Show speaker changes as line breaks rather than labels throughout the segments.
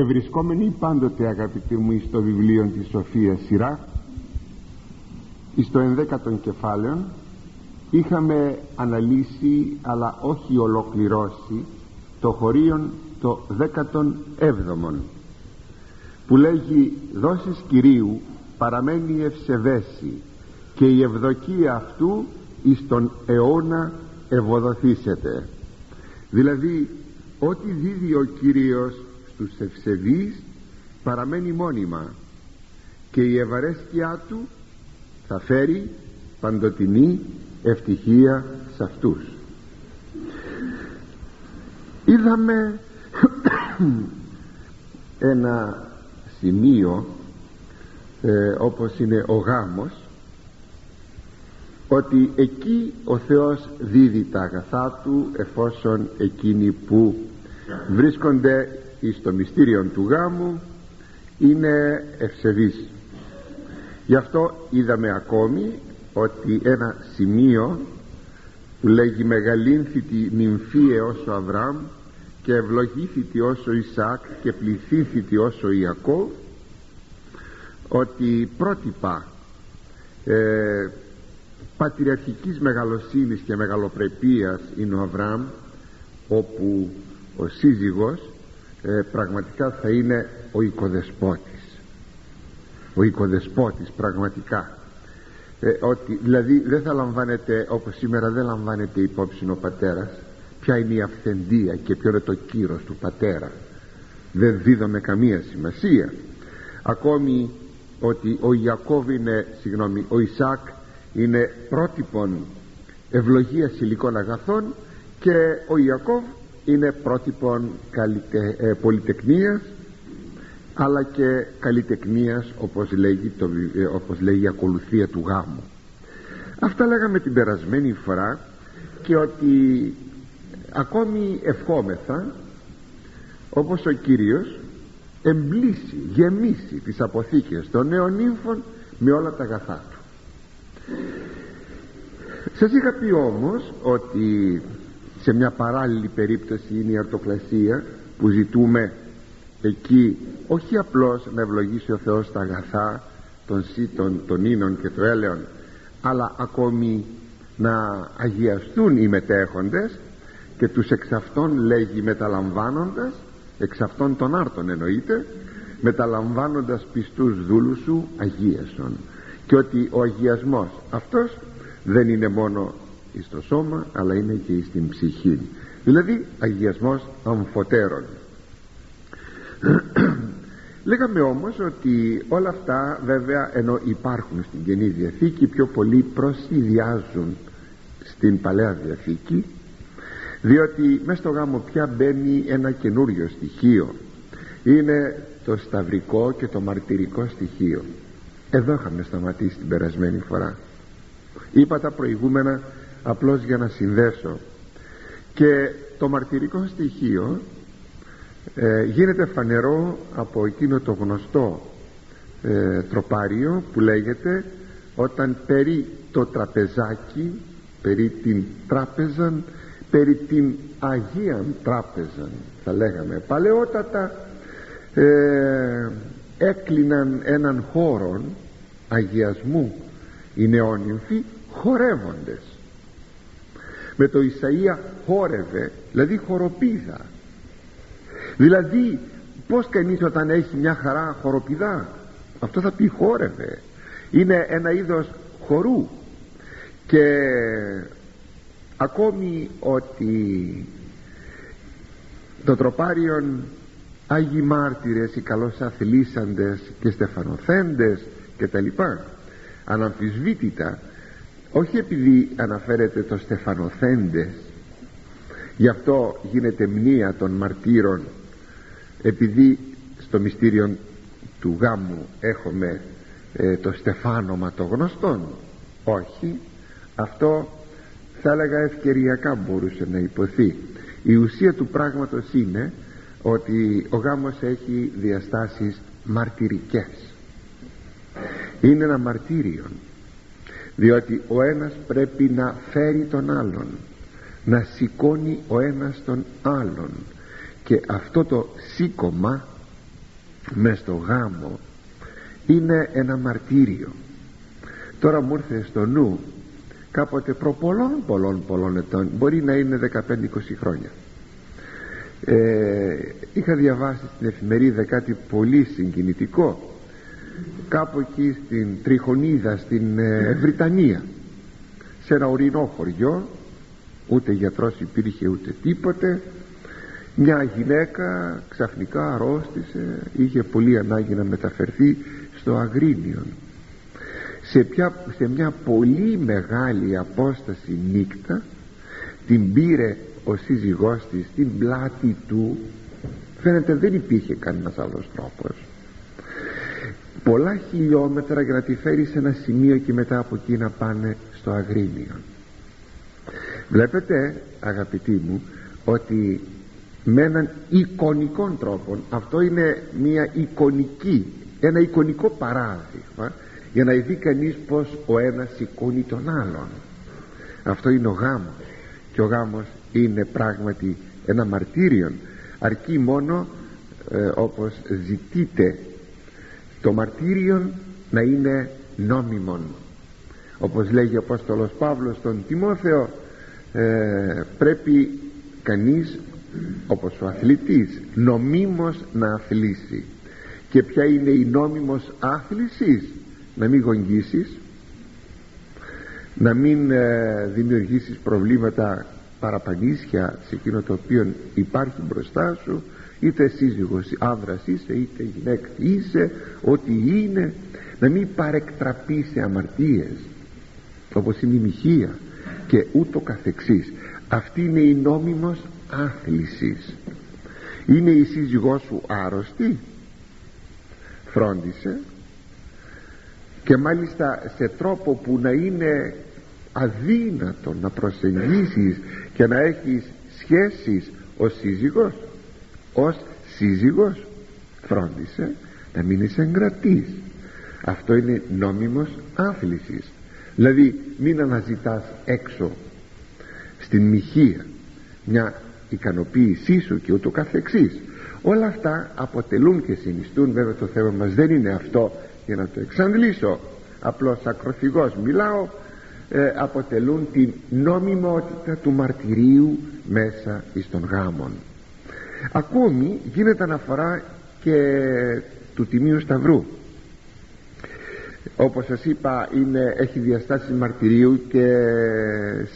Ευρισκόμενοι πάντοτε, αγαπητοί μου, στο βιβλίο της Σοφίας σειρά, στο 11ο κεφάλαιο, είχαμε αναλύσει αλλά όχι ολοκληρώσει το χωρίον το 17ο, που λέγει «Δώσεις Κυρίου παραμένει ευσεβέση και η ευδοκία αυτού εις τον αιώνα ευωδοθήσεται». Δηλαδή ό,τι δίδει ο Κύριος στους ευσεβείς παραμένει μόνιμα και η ευαρέσκειά του θα φέρει παντοτινή ευτυχία σε αυτούς. Είδαμε ένα σημείο όπως είναι ο γάμος, ότι εκεί ο Θεός δίδει τα αγαθά του εφόσον εκείνοι που βρίσκονται στο μυστήριο του γάμου είναι ευσεβείς. Γι' αυτό είδαμε ακόμη ότι ένα σημείο που λέγει «Μεγαλύνθητη νυμφίε όσο Αβραάμ και ευλογήθητη όσο Ισαάκ και πληθύνθητη όσο Ιακώβ», ότι πρότυπα πατριαρχικής μεγαλοσύνης και μεγαλοπρεπείας είναι ο Αβραάμ, όπου ο σύζυγος πραγματικά θα είναι ο οικοδεσπότης πραγματικά, ότι δηλαδή δεν θα λαμβάνεται, όπως σήμερα δεν λαμβάνεται υπόψη ο πατέρας, ποια είναι η αυθεντία και ποιο είναι το κύρος του πατέρα, δεν δίδαμε καμία σημασία. Ακόμη ότι ο Ιακώβ είναι, ο Ισαάκ είναι πρότυπον ευλογίας υλικών αγαθών και ο Ιακώβ είναι πρότυπον πολυτεκνίας, αλλά και καλλιτεκνίας, όπως λέει η ακολουθία του γάμου. Αυτά λέγαμε την περασμένη φορά, και ότι ακόμη ευχόμεθα όπως ο Κύριος εμπλήσει, γεμίσει τις αποθήκες των νέων νύμφων με όλα τα αγαθά του. Σας είχα πει όμως ότι σε μια παράλληλη περίπτωση είναι η αρτοκλασία, που ζητούμε εκεί όχι απλώς να ευλογήσει ο Θεός τα αγαθά των σύτων, των ίνων και των έλεων, αλλά ακόμη να αγιαστούν οι μετέχοντες, και τους εξ αυτών λέγει μεταλαμβάνοντας, εξ αυτών των άρτων εννοείται, μεταλαμβάνοντας πιστούς δούλους σου αγίασον. Και ότι ο αγιασμός αυτός δεν είναι μόνο στο σώμα, αλλά είναι και στην ψυχή, δηλαδή αγιασμός αμφωτέρων. Λέγαμε όμως ότι όλα αυτά βέβαια, ενώ υπάρχουν στην Καινή Διαθήκη, πιο πολύ προσυδειάζουν στην Παλαιά Διαθήκη, διότι μέσα στο γάμο πια μπαίνει ένα καινούριο στοιχείο, είναι το σταυρικό και το μαρτυρικό στοιχείο. Εδώ είχαμε σταματήσει την περασμένη φορά. Είπα τα προηγούμενα απλώς για να συνδέσω. Και το μαρτυρικό στοιχείο γίνεται φανερό από εκείνο το γνωστό τροπάριο που λέγεται, όταν περί το τραπεζάκι, περί την τράπεζαν, περί την Αγίαν Τράπεζαν, θα λέγαμε παλαιότατα, έκλειναν έναν χώρο αγιασμού οι νεόνυμφοι χορεύοντες. Με το Ισαΐα χόρευε, δηλαδή χοροπίδα. Δηλαδή πως κανείς όταν έχει μια χαρά χοροπηδά, αυτό θα πει χόρευε, είναι ένα είδος χορού. Και ακόμη ότι το τροπάριον Άγιοι μάρτυρες, οι καλώς αθλήσαντες και στεφανοθέντες και τα λοιπά, αναμφισβήτητα, όχι επειδή αναφέρεται το στεφανοθέντες, γι' αυτό γίνεται μνήα των μαρτύρων, επειδή στο μυστήριο του γάμου έχουμε το στεφάνομα των γνωστών. Όχι, αυτό θα έλεγα ευκαιριακά μπορούσε να υποθεί. Η ουσία του πράγματος είναι ότι ο γάμος έχει διαστάσεις μαρτυρικές. Είναι ένα μαρτύριο, διότι ο ένας πρέπει να φέρει τον άλλον, να σηκώνει ο ένας τον άλλον, και αυτό το σήκωμα μες στο γάμο είναι ένα μαρτύριο. Τώρα μου ήρθε στο νου κάποτε προ πολλών ετών, μπορεί να είναι 15-20 χρόνια, είχα διαβάσει στην εφημερίδα κάτι πολύ συγκινητικό, κάπου εκεί στην Τριχονίδα, στην Βρυτανία, σε ένα ορεινό χωριό, ούτε γιατρός υπήρχε ούτε τίποτε. Μια γυναίκα ξαφνικά αρρώστησε, είχε πολύ ανάγκη να μεταφερθεί στο Αγρίνιον. Σε μια πολύ μεγάλη απόσταση νύχτα την πήρε ο σύζυγός της στην πλάτη του. Φαίνεται δεν υπήρχε κανένας άλλος τρόπος. Πολλά χιλιόμετρα για να τη φέρει σε ένα σημείο και μετά από εκεί να πάνε στο Αγρίνιον. Βλέπετε αγαπητοί μου ότι με έναν εικονικό τρόπο, αυτό είναι ένα εικονικό παράδειγμα για να δει κανείς πως ο ένας σηκώνει τον άλλον. Αυτό είναι ο γάμος, και ο γάμος είναι πράγματι ένα μαρτύριο, αρκεί μόνο όπως ζητείτε το μαρτύριο να είναι νόμιμον. Όπως λέγει ο Απόστολος Παύλος στον Τιμόθεο, πρέπει κανείς όπως ο αθλητής νομίμως να αθλήσει. Και ποια είναι η νόμιμος άθλησης? Να μην γογγίσεις, να μην δημιουργήσεις προβλήματα παραπανίσια σε εκείνο το οποίο υπάρχει μπροστά σου, είτε σύζυγος άνδρας είσαι είτε γυναίκα είσαι, ό,τι είναι, να μην παρεκτραπείς σε αμαρτίες όπως είναι η μοιχεία και ούτω καθεξής. Αυτή είναι η νόμιμος άθλησης. Είναι η σύζυγός σου άρρωστη, φρόντισε, και μάλιστα σε τρόπο που να είναι αδύνατο να προσεγγίσεις και να έχεις σχέσεις ως σύζυγος, φρόντισε να μην είσαι εγκρατής. Αυτό είναι νόμιμος άθλησης. Δηλαδή μην αναζητάς έξω στην μοιχεία μια ικανοποίησή σου και ούτω καθεξής. Όλα αυτά αποτελούν και συνιστούν, βέβαια το θέμα μας δεν είναι αυτό για να το εξαντλήσω, απλώς ακροθυγώς μιλάω, αποτελούν την νομιμότητα του μαρτυρίου μέσα εις των γάμων. Ακόμη γίνεται αναφορά και του Τιμίου Σταυρού. Όπως σας είπα έχει διαστάσεις μαρτυρίου και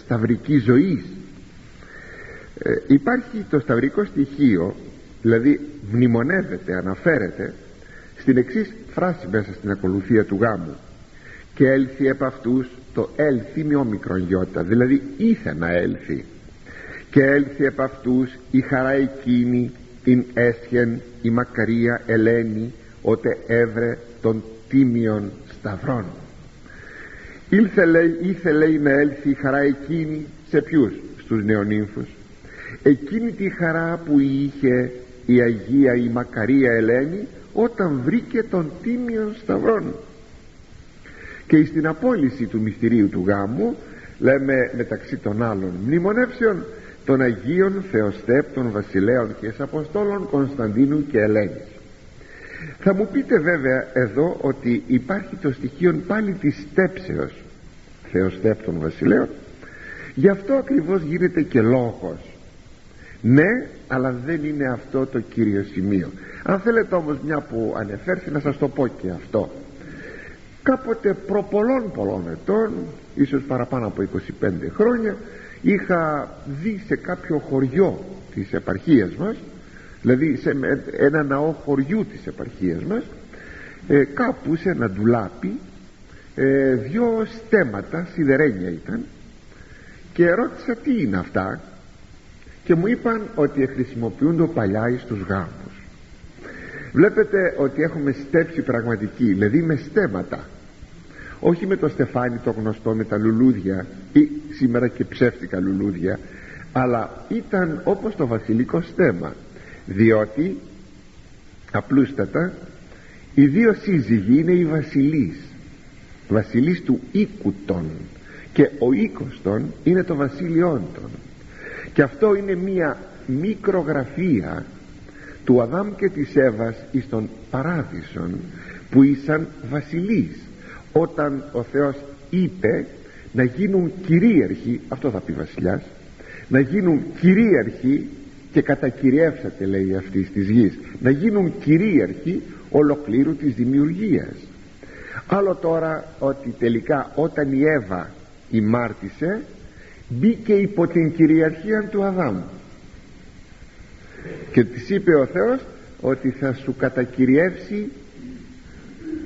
σταυρικής ζωής. Υπάρχει το σταυρικό στοιχείο, δηλαδή μνημονεύεται, αναφέρεται στην εξής φράση μέσα στην ακολουθία του γάμου: και έλθει επ' αυτούς, το έλθει με όμικρον γιώτα, δηλαδή ήθε να έλθει, και έλθει επ' αυτούς η χαρά εκείνη την έσχεν η μακαρία Ελένη, ότε έβρε των τίμιων σταυρών. Ήθε λέει να έλθει η χαρά εκείνη σε ποιους? Στους νεονύμφους. Εκείνη τη χαρά που είχε η Αγία η Μακαρία Ελένη όταν βρήκε των τίμιων σταυρών. Και στην απόλυση του μυστηρίου του γάμου λέμε μεταξύ των άλλων μνημονεύσεων των Αγίων Θεοστέπτων Βασιλέων και Αποστόλων Κωνσταντίνου και Ελένης. Θα μου πείτε βέβαια εδώ ότι υπάρχει το στοιχείο πάλι της στέψεως Θεοστέπτων Βασιλέων, γι' αυτό ακριβώς γίνεται και λόγος. Ναι, αλλά δεν είναι αυτό το κύριο σημείο. Αν θέλετε όμως, μια που ανεφέρθη, να σας το πω και αυτό. Κάποτε προ πολλών ετών, ίσως παραπάνω από 25 χρόνια, είχα δει σε κάποιο χωριό της επαρχίας μας, δηλαδή σε ένα ναό χωριού της επαρχίας μας, κάπου σε ένα ντουλάπι, δυο στέματα, σιδερένια ήταν, και ρώτησα τι είναι αυτά, και μου είπαν ότι χρησιμοποιούνται παλιά στους γάμους. Βλέπετε ότι έχουμε στέψη πραγματική, δηλαδή με στέματα, όχι με το στεφάνι το γνωστό με τα λουλούδια ή σήμερα και ψεύτικα λουλούδια, αλλά ήταν όπως το βασιλικό στέμα, διότι απλούστατα οι δύο σύζυγοι είναι οι βασιλείς του οίκου των, και ο οίκος των είναι το βασίλειόν των, και αυτό είναι μία μικρογραφία του Αδάμ και της Εύας εις τον παράδεισον, που ήσαν βασιλείς, όταν ο Θεός είπε να γίνουν κυρίαρχοι, αυτό θα πει βασιλιάς, να γίνουν κυρίαρχοι, και κατακυριεύσατε, λέει, αυτής της γης, να γίνουν κυρίαρχοι ολοκλήρου της δημιουργίας. Άλλο τώρα ότι τελικά όταν η Εύα ημάρτησε, μπήκε υπό την κυριαρχία του Αδάμ και της είπε ο Θεός ότι θα σου κατακυριεύσει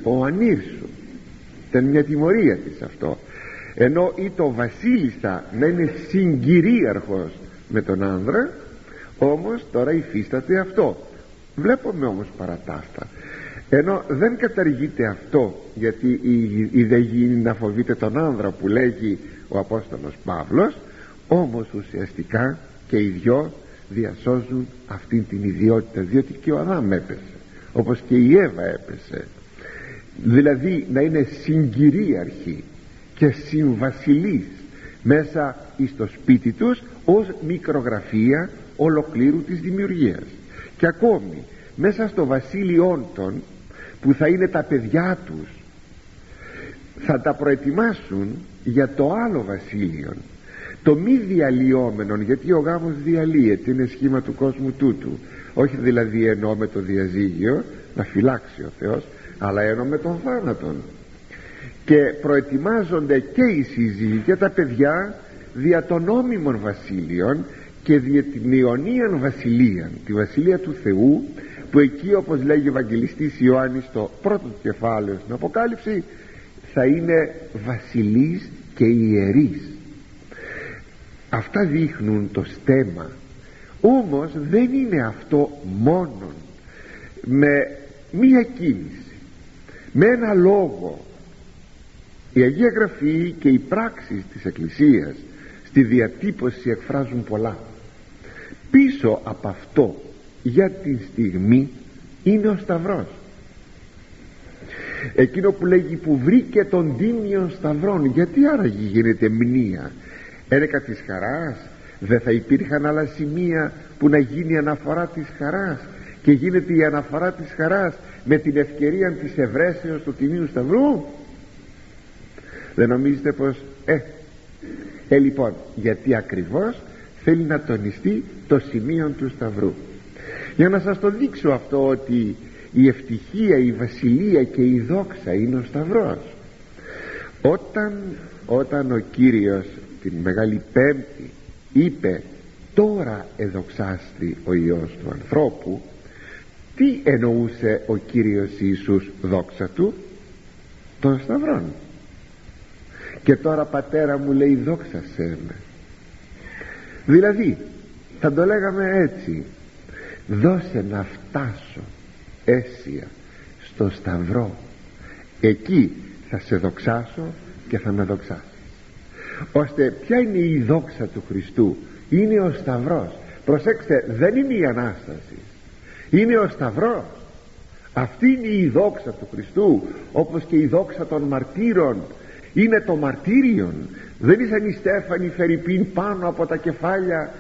ο ανήρ σου. Ήταν μια τιμωρία της αυτό, ενώ ή το βασίλισσα να είναι συγκυρίαρχος με τον άνδρα, όμως τώρα υφίσταται αυτό. Βλέπουμε όμως παρατάστα, ενώ δεν καταργείται αυτό, γιατί η δε γίνει να φοβείται τον άνδρα που λέγει ο Απόστολος Παύλος, όμως ουσιαστικά και οι δυο διασώζουν αυτήν την ιδιότητα, διότι και ο Αδάμ έπεσε, όπως και η Εύα έπεσε. Δηλαδή να είναι συγκυρίαρχοι και συμβασιλείς μέσα εις το σπίτι τους, ως μικρογραφία ολοκλήρου της δημιουργίας. Και ακόμη μέσα στο βασίλειόν των, που θα είναι τα παιδιά τους, θα τα προετοιμάσουν για το άλλο βασίλειον, το μη διαλυόμενον, γιατί ο γάμος διαλύεται, είναι σχήμα του κόσμου τούτου, όχι δηλαδή εννοώ με το διαζύγιο, να φυλάξει ο Θεός, αλλά εννοώ με τον θάνατον. Και προετοιμάζονται και οι σύζυγοι και τα παιδιά δια των νόμιμων βασίλειων και δια την Ιωνίαν βασιλείαν, τη βασιλεία του Θεού, που εκεί, όπως λέγει ο Ευαγγελιστής Ιωάννης στο πρώτο του κεφάλαιο στην Αποκάλυψη, θα είναι βασιλείς και ιερείς. Αυτά δείχνουν το στέμμα. Όμως δεν είναι αυτό μόνον με μία κίνηση, με ένα λόγο. Η Αγία Γραφή και οι πράξεις της Εκκλησίας στη διατύπωση εκφράζουν πολλά. Πίσω από αυτό για την στιγμή είναι ο Σταυρός, εκείνο που λέγει που βρήκε τον τίμιον σταυρόν. Γιατί άραγε γίνεται μνήα? Έρεκα της χαράς, δεν θα υπήρχαν άλλα σημεία που να γίνει αναφορά της χαράς, και γίνεται η αναφορά της χαράς με την ευκαιρία της ευρέσεως του τιμίου σταυρού? Δεν νομίζετε πως λοιπόν, γιατί ακριβώς θέλει να τονιστεί το σημείο του σταυρού. Για να σας το δείξω αυτό, ότι η ευτυχία, η βασιλεία και η δόξα είναι ο σταυρός. Όταν ο Κύριος την Μεγάλη Πέμπτη είπε τώρα εδοξάστη ο Υιός του ανθρώπου, τι εννοούσε ο Κύριος Ιησούς δόξα του? Τον σταυρόν. Και τώρα Πατέρα μου, λέει, δόξασέ με. Δηλαδή θα το λέγαμε έτσι, δώσε να φτάσω αίσια στο σταυρό, εκεί θα σε δοξάσω και θα με δοξάσεις. Ώστε ποια είναι η δόξα του Χριστού? Είναι ο σταυρός. Προσέξτε, δεν είναι η Ανάσταση, είναι ο σταυρός. Αυτή είναι η δόξα του Χριστού, όπως και η δόξα των μαρτύρων είναι το μαρτύριον. Δεν ήσαν οι Στέφανοι φερειπίν πάνω από τα κεφάλια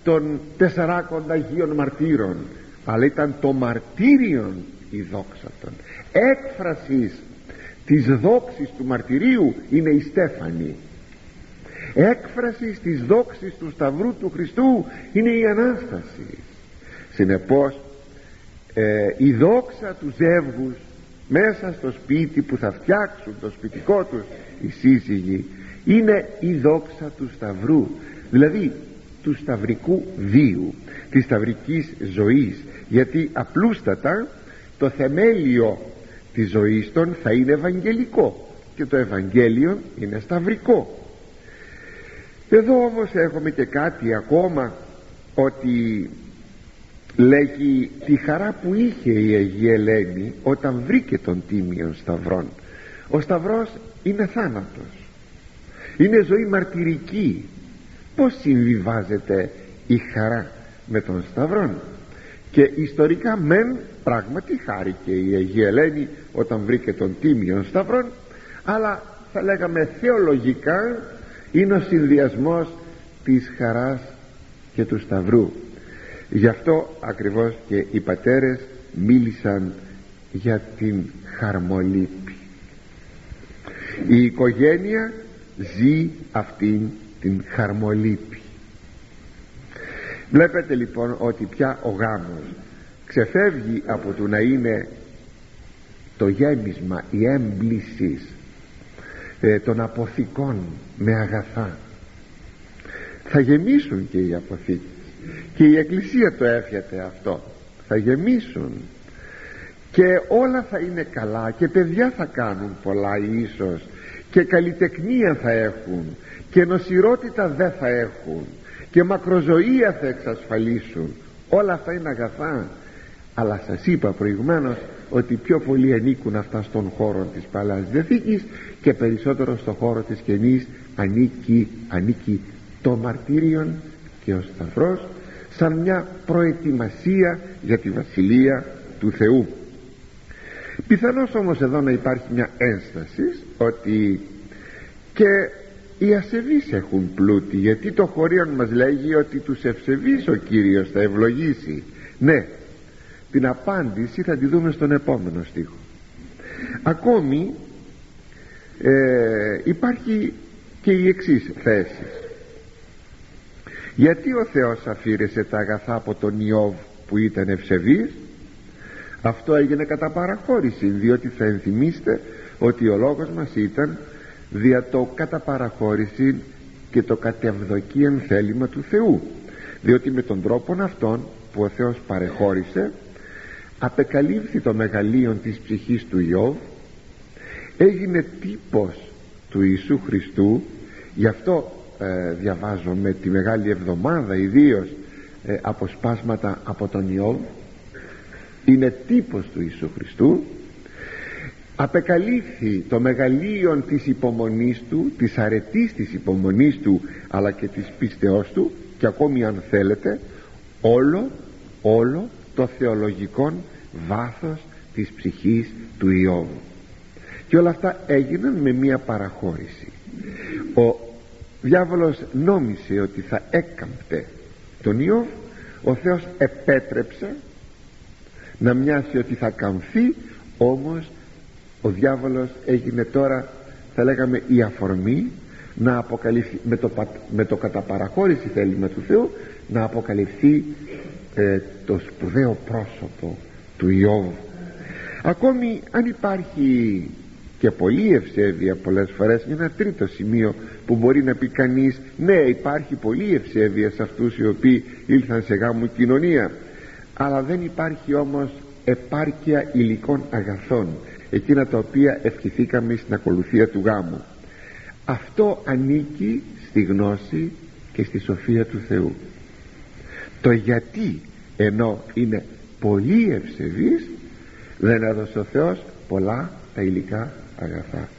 των 4 Αγίων μαρτύρων, αλλά ήταν το μαρτύριον η δόξα των. Έκφρασης της δόξης του μαρτυρίου είναι οι Στέφανοι. Έκφρασης της δόξης του σταυρού του Χριστού είναι η Ανάσταση. Συνεπώς η δόξα του ζεύγους μέσα στο σπίτι που θα φτιάξουν το σπιτικό τους οι σύζυγοι είναι η δόξα του σταυρού, δηλαδή του σταυρικού βίου, της σταυρικής ζωής. Γιατί απλούστατα το θεμέλιο της ζωής των θα είναι ευαγγελικό και το Ευαγγέλιο είναι σταυρικό. Εδώ όμως έχουμε και κάτι ακόμα, ότι λέγει τη χαρά που είχε η Αγία Ελένη όταν βρήκε τον τίμιον σταυρόν. Ο σταυρός είναι θάνατος, είναι ζωή μαρτυρική. Πώς συμβιβάζεται η χαρά με τον σταυρόν? Και ιστορικά μεν πράγματι χάρηκε η Αγία Ελένη όταν βρήκε τον τίμιον σταυρόν, αλλά θα λέγαμε θεολογικά είναι ο συνδυασμός της χαράς και του σταυρού. Γι' αυτό ακριβώς και οι πατέρες μίλησαν για την χαρμολύπη. Η οικογένεια ζει αυτήν την χαρμολύπη. Βλέπετε λοιπόν ότι πια ο γάμος ξεφεύγει από το να είναι το γέμισμα, η έμπληση των αποθηκών με αγαθά. Θα γεμίσουν και οι αποθήκες, και η Εκκλησία το εύχεται αυτό. Θα γεμίσουν και όλα θα είναι καλά, και παιδιά θα κάνουν πολλά ίσως, και καλλιτεχνία θα έχουν, και νοσηρότητα δεν θα έχουν, και μακροζωία θα εξασφαλίσουν. Όλα αυτά είναι αγαθά, αλλά σας είπα προηγουμένως ότι πιο πολλοί ανήκουν αυτά στον χώρο της Παλαιάς Διαθήκης, και περισσότερο στον χώρο της Καινής ανήκει το μαρτύριον και ο Σταυρός, σαν μια προετοιμασία για τη Βασιλεία του Θεού. Πιθανώς όμως εδώ να υπάρχει μια ένσταση ότι και οι ασεβείς έχουν πλούτη, γιατί το χωρίον μας λέγει ότι τους ευσεβείς ο Κύριος θα ευλογήσει. Ναι, την απάντηση θα τη δούμε στον επόμενο στίχο. Ακόμη υπάρχει και η εξής θέση. Γιατί ο Θεός αφήρεσε τα αγαθά από τον Ιώβ που ήταν ευσεβής? Αυτό έγινε κατά παραχώρηση, διότι θα ενθυμίστε ότι ο λόγος μας ήταν δια το κατά παραχώρηση και το κατευδοκίαν θέλημα του Θεού, διότι με τον τρόπο αυτόν που ο Θεός παρεχώρησε απεκαλύφθη το μεγαλείον της ψυχής του Ιώβ, έγινε τύπος του Ιησού Χριστού. Γι' αυτό διαβάζουμε τη Μεγάλη Εβδομάδα ιδίως αποσπάσματα από τον Ιώβ. Είναι τύπος του Ιησού Χριστού. Απεκαλύφθη το μεγαλείον της υπομονής του, της αρετής της υπομονής του, αλλά και της πίστεώς του, και ακόμη αν θέλετε όλο το θεολογικό βάθος της ψυχής του Ιώβ. Και όλα αυτά έγιναν με μία παραχώρηση. Ο διάβολος νόμισε ότι θα έκαμπτε τον Ιώβ, ο Θεός επέτρεψε να μοιάσει ότι θα καμφθεί, όμως ο διάβολος έγινε τώρα, θα λέγαμε, η αφορμή να αποκαλυφθεί με το κατά παραχώρηση θέλημα του Θεού, να αποκαλυφθεί το σπουδαίο πρόσωπο του Ιώβ. Ακόμη αν υπάρχει και πολλή ευσέβεια πολλές φορές, είναι ένα τρίτο σημείο που μπορεί να πει κανείς, ναι, υπάρχει πολλή ευσέβεια σε αυτούς οι οποίοι ήλθαν σε γάμου κοινωνία, αλλά δεν υπάρχει όμως επάρκεια υλικών αγαθών, εκείνα τα οποία ευχηθήκαμε στην ακολουθία του γάμου. Αυτό ανήκει στη γνώση και στη σοφία του Θεού. Το γιατί, ενώ είναι πολύ ευσεβής, δεν έδωσε ο Θεός πολλά τα υλικά αγαθά.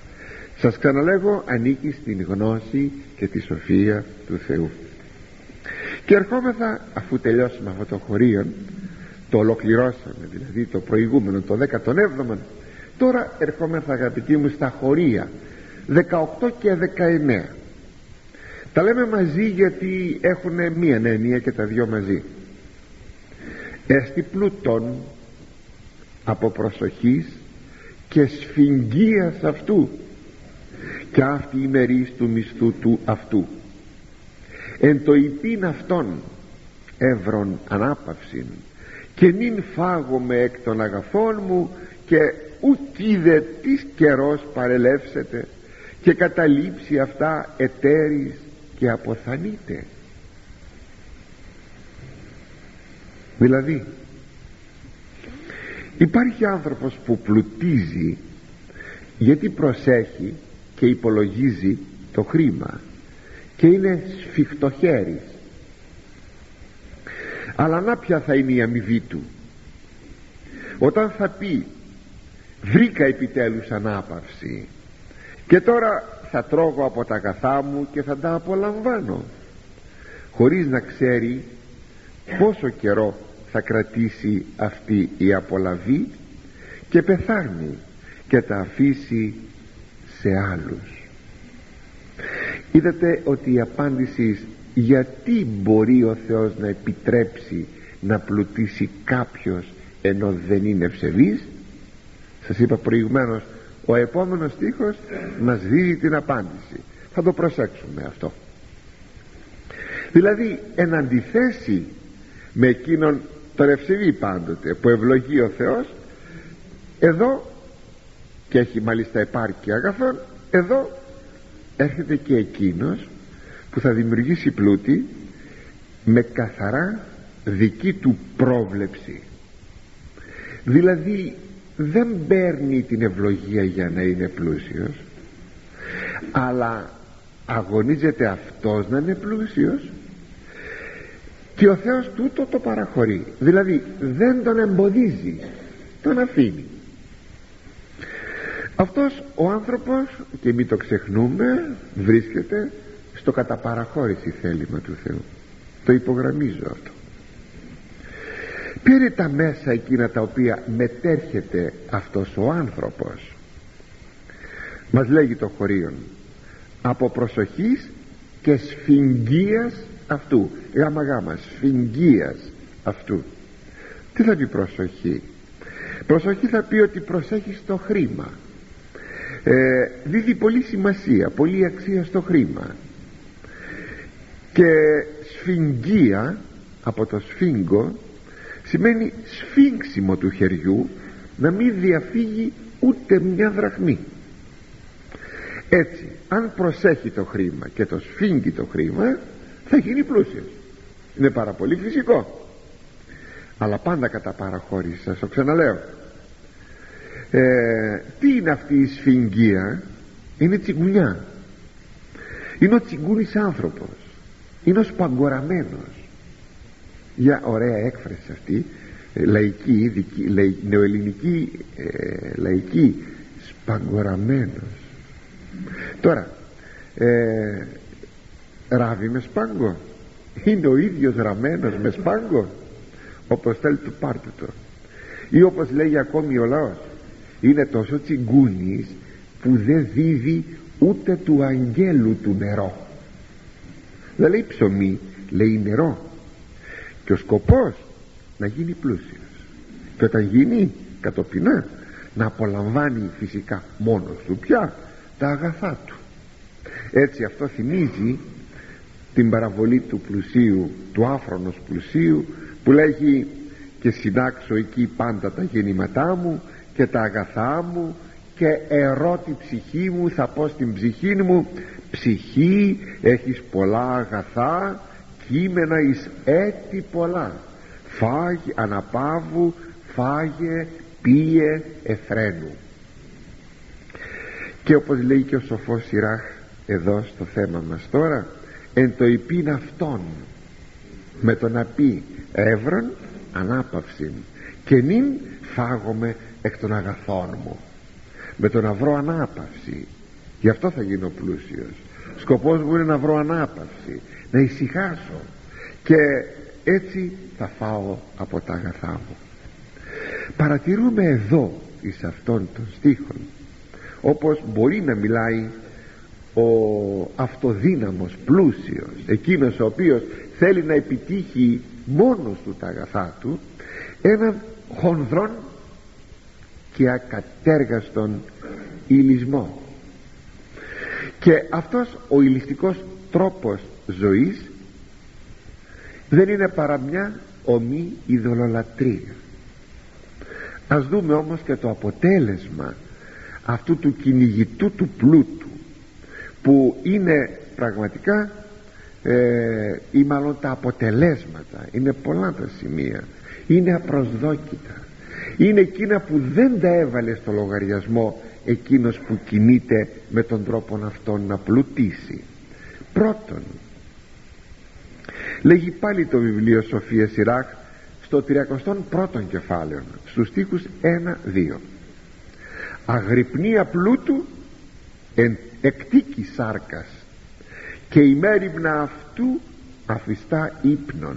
Σας ξαναλέγω, ανήκει στην γνώση και τη σοφία του Θεού. Και ερχόμεθα, αφού τελειώσουμε αυτό το χωρίον, το ολοκληρώσαμε δηλαδή το προηγούμενο, το 17ο, τώρα ερχόμεθα, αγαπητοί μου, στα χωρία 18 και 19. Τα λέμε μαζί γιατί έχουν μία έννοια και τα δυο μαζί. Έστι πλούτον από προσοχής και σφυγγίας αυτού, και αυτή η μερίς του μισθού του αυτού. Εν το υπήν αυτόν εύρον ανάπαυσιν, και νυν φάγομαι εκ των αγαθών μου, και ουκ είδε της καιρός παρελεύσετε, και καταλήψει αυτά ετέρης και αποθανείται. Δηλαδή υπάρχει άνθρωπος που πλουτίζει γιατί προσέχει και υπολογίζει το χρήμα και είναι σφιχτοχέρης, αλλά να ποια θα είναι η αμοιβή του όταν θα πει βρήκα επιτέλους ανάπαυση και τώρα θα τρώγω από τα αγαθά μου και θα τα απολαμβάνω, χωρίς να ξέρει πόσο καιρό θα κρατήσει αυτή η απολαβή, και πεθάνει και τα αφήσει σε άλλους. Είδατε ότι η απάντηση γιατί μπορεί ο Θεός να επιτρέψει να πλουτίσει κάποιος ενώ δεν είναι ευσεβής? Σας είπα προηγουμένως, ο επόμενος στίχος μας δίνει την απάντηση. Θα το προσέξουμε αυτό. Δηλαδή εν αντιθέσει με εκείνον τον ευσεβή πάντοτε που ευλογεί ο Θεός, εδώ, και έχει μάλιστα επάρκεια αγαθών, εδώ έρχεται και εκείνος που θα δημιουργήσει πλούτη με καθαρά δική του πρόβλεψη. Δηλαδή δεν παίρνει την ευλογία για να είναι πλούσιος, αλλά αγωνίζεται αυτός να είναι πλούσιος και ο Θεός τούτο το παραχωρεί. Δηλαδή δεν τον εμποδίζει, τον αφήνει. Αυτός ο άνθρωπος, και μην το ξεχνούμε, βρίσκεται στο κατά παραχώρηση θέλημα του Θεού. Το υπογραμμίζω αυτό. Ποια είναι τα μέσα εκείνα τα οποία μετέρχεται αυτός ο άνθρωπος? Μας λέγει το χωρίον, από προσοχής και σφυγγίας αυτού. Γάμα, σφυγγίας αυτού. Τι θα πει προσοχή? Προσοχή θα πει ότι προσέχεις το χρήμα, δίδει πολύ σημασία, πολύ αξία στο χρήμα. Και σφυγγία, από το σφίγγο, σημαίνει σφίγξιμο του χεριού, να μην διαφύγει ούτε μια δραχμή. Έτσι, αν προσέχει το χρήμα και το σφίγγει το χρήμα, θα γίνει πλούσιος. Είναι πάρα πολύ φυσικό, αλλά πάντα κατά παραχώρηση. Σας το ξαναλέω. Τι είναι αυτή η σφυγγία? Είναι τσιγκουνιά. Είναι ο τσιγκούνης άνθρωπος, είναι ο σπαγκοραμένος. Για ωραία έκφραση αυτή, λαϊκή, νεοελληνική, λαϊκή, σπαγκοραμένος. Τώρα ράβει με σπάγκο? Είναι ο ίδιος ραμμένος με σπάγκο? Όπως θέλει του πάρτε το. Ή όπως λέει ακόμη ο λαός, είναι τόσο τσιγκούνης που δεν δίδει ούτε του αγγέλου του νερό. Δεν λέει ψωμί, λέει νερό. Και ο σκοπός να γίνει πλούσιος, και όταν γίνει κατοπινά να απολαμβάνει φυσικά μόνος του πια τα αγαθά του. Έτσι αυτό θυμίζει την παραβολή του πλουσίου, του άφρονος πλουσίου, που λέγει και συνάξω εκεί πάντα τα γεννήματά μου και τα αγαθά μου και ερώτη ψυχή μου, θα πω στην ψυχή μου, ψυχή έχεις πολλά αγαθά, κείμενα εις έτη πολλά, φάγε αναπαύου, φάγε, πίε εφραίνου. Και όπως λέει και ο σοφός Σιράχ εδώ στο θέμα μας τώρα, εν το υπήν αυτόν, με το να πει εύρον ανάπαυση και νυν φάγομαι εκ των αγαθών μου. Με το να βρω ανάπαυση, γι' αυτό θα γίνω πλούσιος. Σκοπός μου είναι να βρω ανάπαυση, να ησυχάσω, και έτσι θα φάω από τα αγαθά μου. Παρατηρούμε εδώ εις αυτών των στίχων, όπως μπορεί να μιλάει ο αυτοδύναμος πλούσιος, εκείνος ο οποίος θέλει να επιτύχει μόνος του τα αγαθά του, έναν χονδρόν και ακατέργαστον ηλισμό. Και αυτός ο ηλιστικός τρόπος ζωής δεν είναι παρά μια ομή ειδωλολατρία. Ας δούμε όμως και το αποτέλεσμα αυτού του κυνηγητού του πλούτου, που είναι πραγματικά ή μάλλον τα αποτελέσματα είναι πολλά τα σημεία, είναι απροσδόκητα, είναι εκείνα που δεν τα έβαλε στο λογαριασμό εκείνος που κινείται με τον τρόπο αυτόν να πλουτίσει. Πρώτον, λέγει πάλι το βιβλίο Σοφία Σιράχ στο 31ο κεφάλαιο, στους στίχους 1-2, αγρυπνία πλούτου εκτίκη σάρκας και η μέριμνα αυτού αφιστά ύπνων.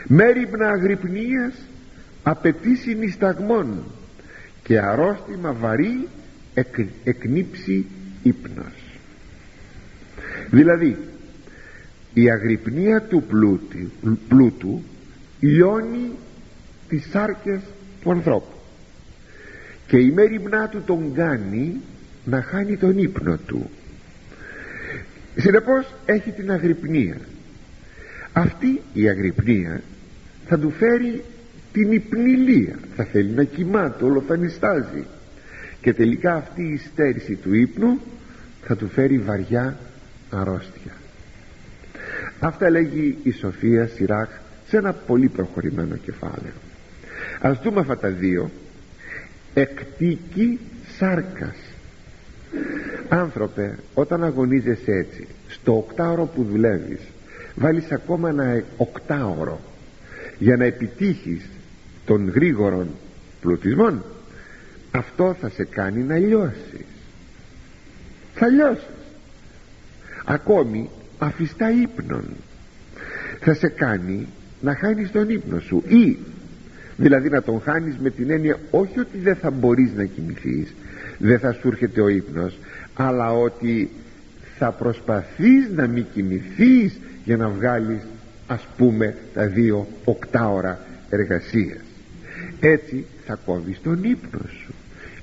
Μέριμνα αγρυπνίας απαιτήσει νησταγμών και αρρώστημα βαρύ εκνύψει ύπνος. Δηλαδή η αγρυπνία του πλούτου λιώνει τις σάρκες του ανθρώπου και η μέριμνά του τον κάνει να χάνει τον ύπνο του. Συνεπώς έχει την αγρυπνία. Αυτή η αγρυπνία θα του φέρει την υπνηλία, θα θέλει να κοιμάται, όλο θα νηστάζει, και τελικά αυτή η στέρηση του ύπνου θα του φέρει βαριά αρρώστια. Αυτά λέγει η Σοφία Σιράχ σε ένα πολύ προχωρημένο κεφάλαιο. Ας δούμε αυτά τα δύο. Εκτίκη σάρκας. Άνθρωπε, όταν αγωνίζεσαι έτσι, στο 8ωρο που δουλεύεις βάλεις ακόμα ένα 8ωρο για να επιτύχεις των γρήγορων πλουτισμών, αυτό θα σε κάνει να λιώσεις. Θα λιώσεις. Ακόμη αφιστά ύπνον θα σε κάνει να χάνεις τον ύπνο σου, ή δηλαδή να τον χάνεις με την έννοια όχι ότι δεν θα μπορείς να κοιμηθείς, δεν θα σου έρχεται ο ύπνος, αλλά ότι θα προσπαθείς να μην κοιμηθείς για να βγάλεις, ας πούμε, τα 2 8ωρα εργασίας. Έτσι θα κόβεις τον ύπνο σου.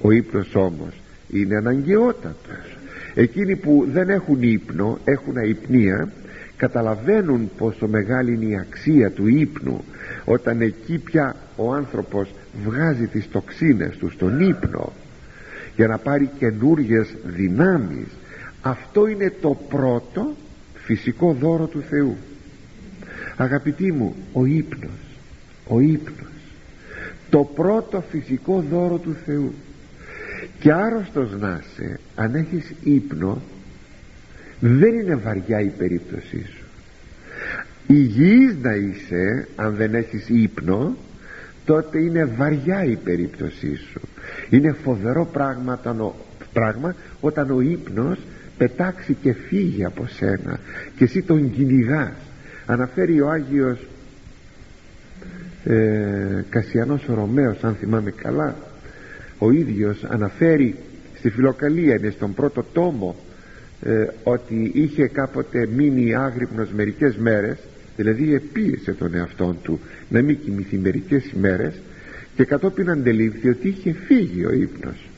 Ο ύπνος όμως είναι αναγκαιότατος. Εκείνοι που δεν έχουν ύπνο, έχουν αϊπνία, καταλαβαίνουν πόσο μεγάλη είναι η αξία του ύπνου, όταν εκεί πια ο άνθρωπος βγάζει τις τοξίνες του στον ύπνο για να πάρει καινούργιες δυνάμεις. Αυτό είναι το πρώτο φυσικό δώρο του Θεού. Αγαπητοί μου, ο ύπνος, το πρώτο φυσικό δώρο του Θεού. Και άρρωστος να είσαι, αν έχεις ύπνο, δεν είναι βαριά η περίπτωσή σου. Υγιής να είσαι, αν δεν έχεις ύπνο, τότε είναι βαριά η περίπτωσή σου. Είναι φοβερό πράγμα όταν ο ύπνος πετάξει και φύγει από σένα και εσύ τον κυνηγάς. Αναφέρει ο Άγιος Κασιανός ο Ρωμαίος, αν θυμάμαι καλά, ο ίδιος αναφέρει στη Φιλοκαλία, είναι στον πρώτο τόμο, ότι είχε κάποτε μείνει άγρυπνος μερικές μέρες, δηλαδή επίεσε τον εαυτόν του να μην κοιμηθεί μερικές ημέρες, και κατόπιν αντελήφθη ότι είχε φύγει ο ύπνος.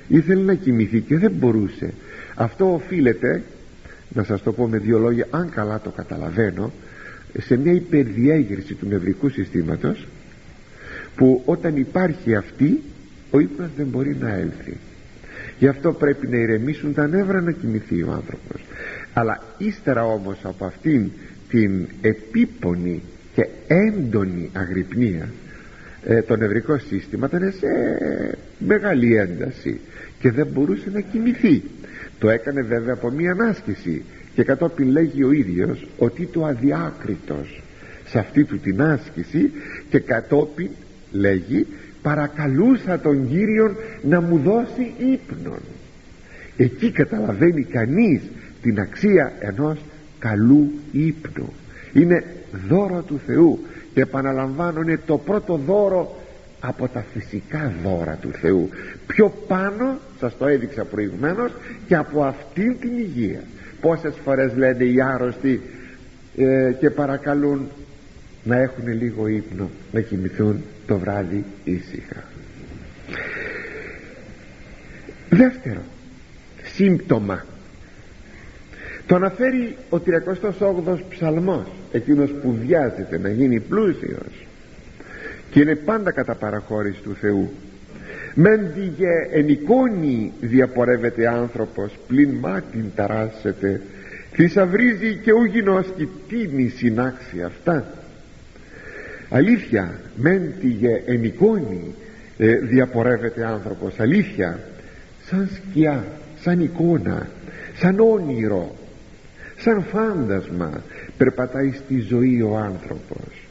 Ήθελε να κοιμηθεί και δεν μπορούσε. Αυτό οφείλεται, να σας το πω με 2 λόγια, αν καλά το καταλαβαίνω, σε μια υπερδιέγερση του νευρικού συστήματος, που όταν υπάρχει αυτή, ο ύπνος δεν μπορεί να έλθει. Γι' αυτό πρέπει να ηρεμήσουν τα νεύρα, να κοιμηθεί ο άνθρωπος. Αλλά ύστερα όμως από αυτήν την επίπονη και έντονη αγρυπνία, το νευρικό σύστημα ήταν σε μεγάλη ένταση και δεν μπορούσε να κοιμηθεί. Το έκανε βέβαια από μία ανάσκηση, και κατόπιν λέγει ο ίδιος ότι το αδιάκριτος σε αυτή του την άσκηση, και κατόπιν λέγει παρακαλούσα τον Κύριον να μου δώσει ύπνον. Εκεί καταλαβαίνει κανείς την αξία ενός καλού ύπνου. Είναι δώρο του Θεού, και επαναλαμβάνω, είναι το πρώτο δώρο από τα φυσικά δώρα του Θεού. Πιο πάνω, σας το έδειξα προηγουμένως, και από αυτήν την υγεία. Πόσες φορές λένε οι άρρωστοι και παρακαλούν να έχουν λίγο ύπνο, να κοιμηθούν το βράδυ ήσυχα. Δεύτερο σύμπτωμα το αναφέρει ο 38ος ψαλμός, εκείνος που βιάζεται να γίνει πλούσιος και είναι πάντα κατά παραχώρηση του Θεού. Μέντιγε εν εικόνη διαπορεύεται άνθρωπος, πλην μάτιν ταράσσεται, θησαυρίζει και ούγινος τίνη συνάξει αυτά. Αλήθεια, μέντιγε εν εικόνη διαπορεύεται άνθρωπος, αλήθεια, σαν σκιά, σαν εικόνα, σαν όνειρο, σαν φάντασμα περπατάει στη ζωή ο άνθρωπος.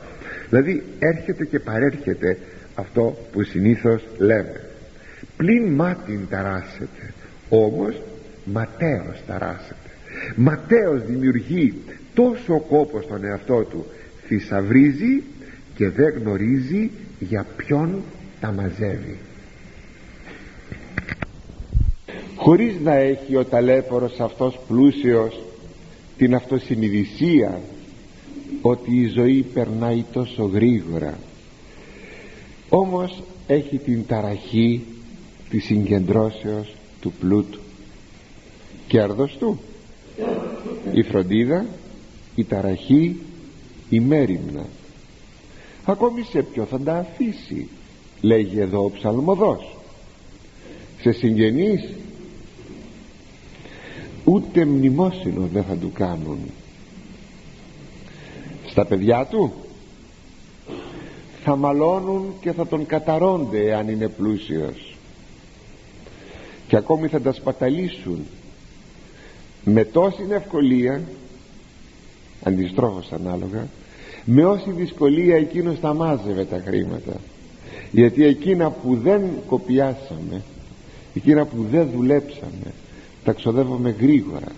Δηλαδή έρχεται και παρέρχεται αυτό που συνήθως λέμε, πλην μάτιν ταράσσεται, όμως ματέως ταράσσεται. Ματέως δημιουργεί τόσο κόπο στον εαυτό του, θησαυρίζει και δεν γνωρίζει για ποιον τα μαζεύει. Χωρίς να έχει ο ταλέπορος αυτός πλούσιος την αυτοσυνειδησία ότι η ζωή περνάει τόσο γρήγορα, όμως έχει την ταραχή της συγκεντρώσεως του πλούτου. Κέρδος του η φροντίδα, η ταραχή, η μέριμνα. Ακόμη σε ποιο θα τα αφήσει, λέγει εδώ ο ψαλμοδός? Σε συγγενείς? Ούτε μνημόσυνο δεν θα του κάνουν. Στα παιδιά του? Θα μαλώνουν και θα τον καταρώνται αν είναι πλούσιος, και ακόμη θα τα σπαταλήσουν με τόση ευκολία, αντιστρόφως ανάλογα, με όση δυσκολία εκείνος τα μάζευε τα χρήματα, γιατί εκείνα που δεν κοπιάσαμε, εκείνα που δεν δουλέψαμε, τα ξοδεύουμε γρήγορα.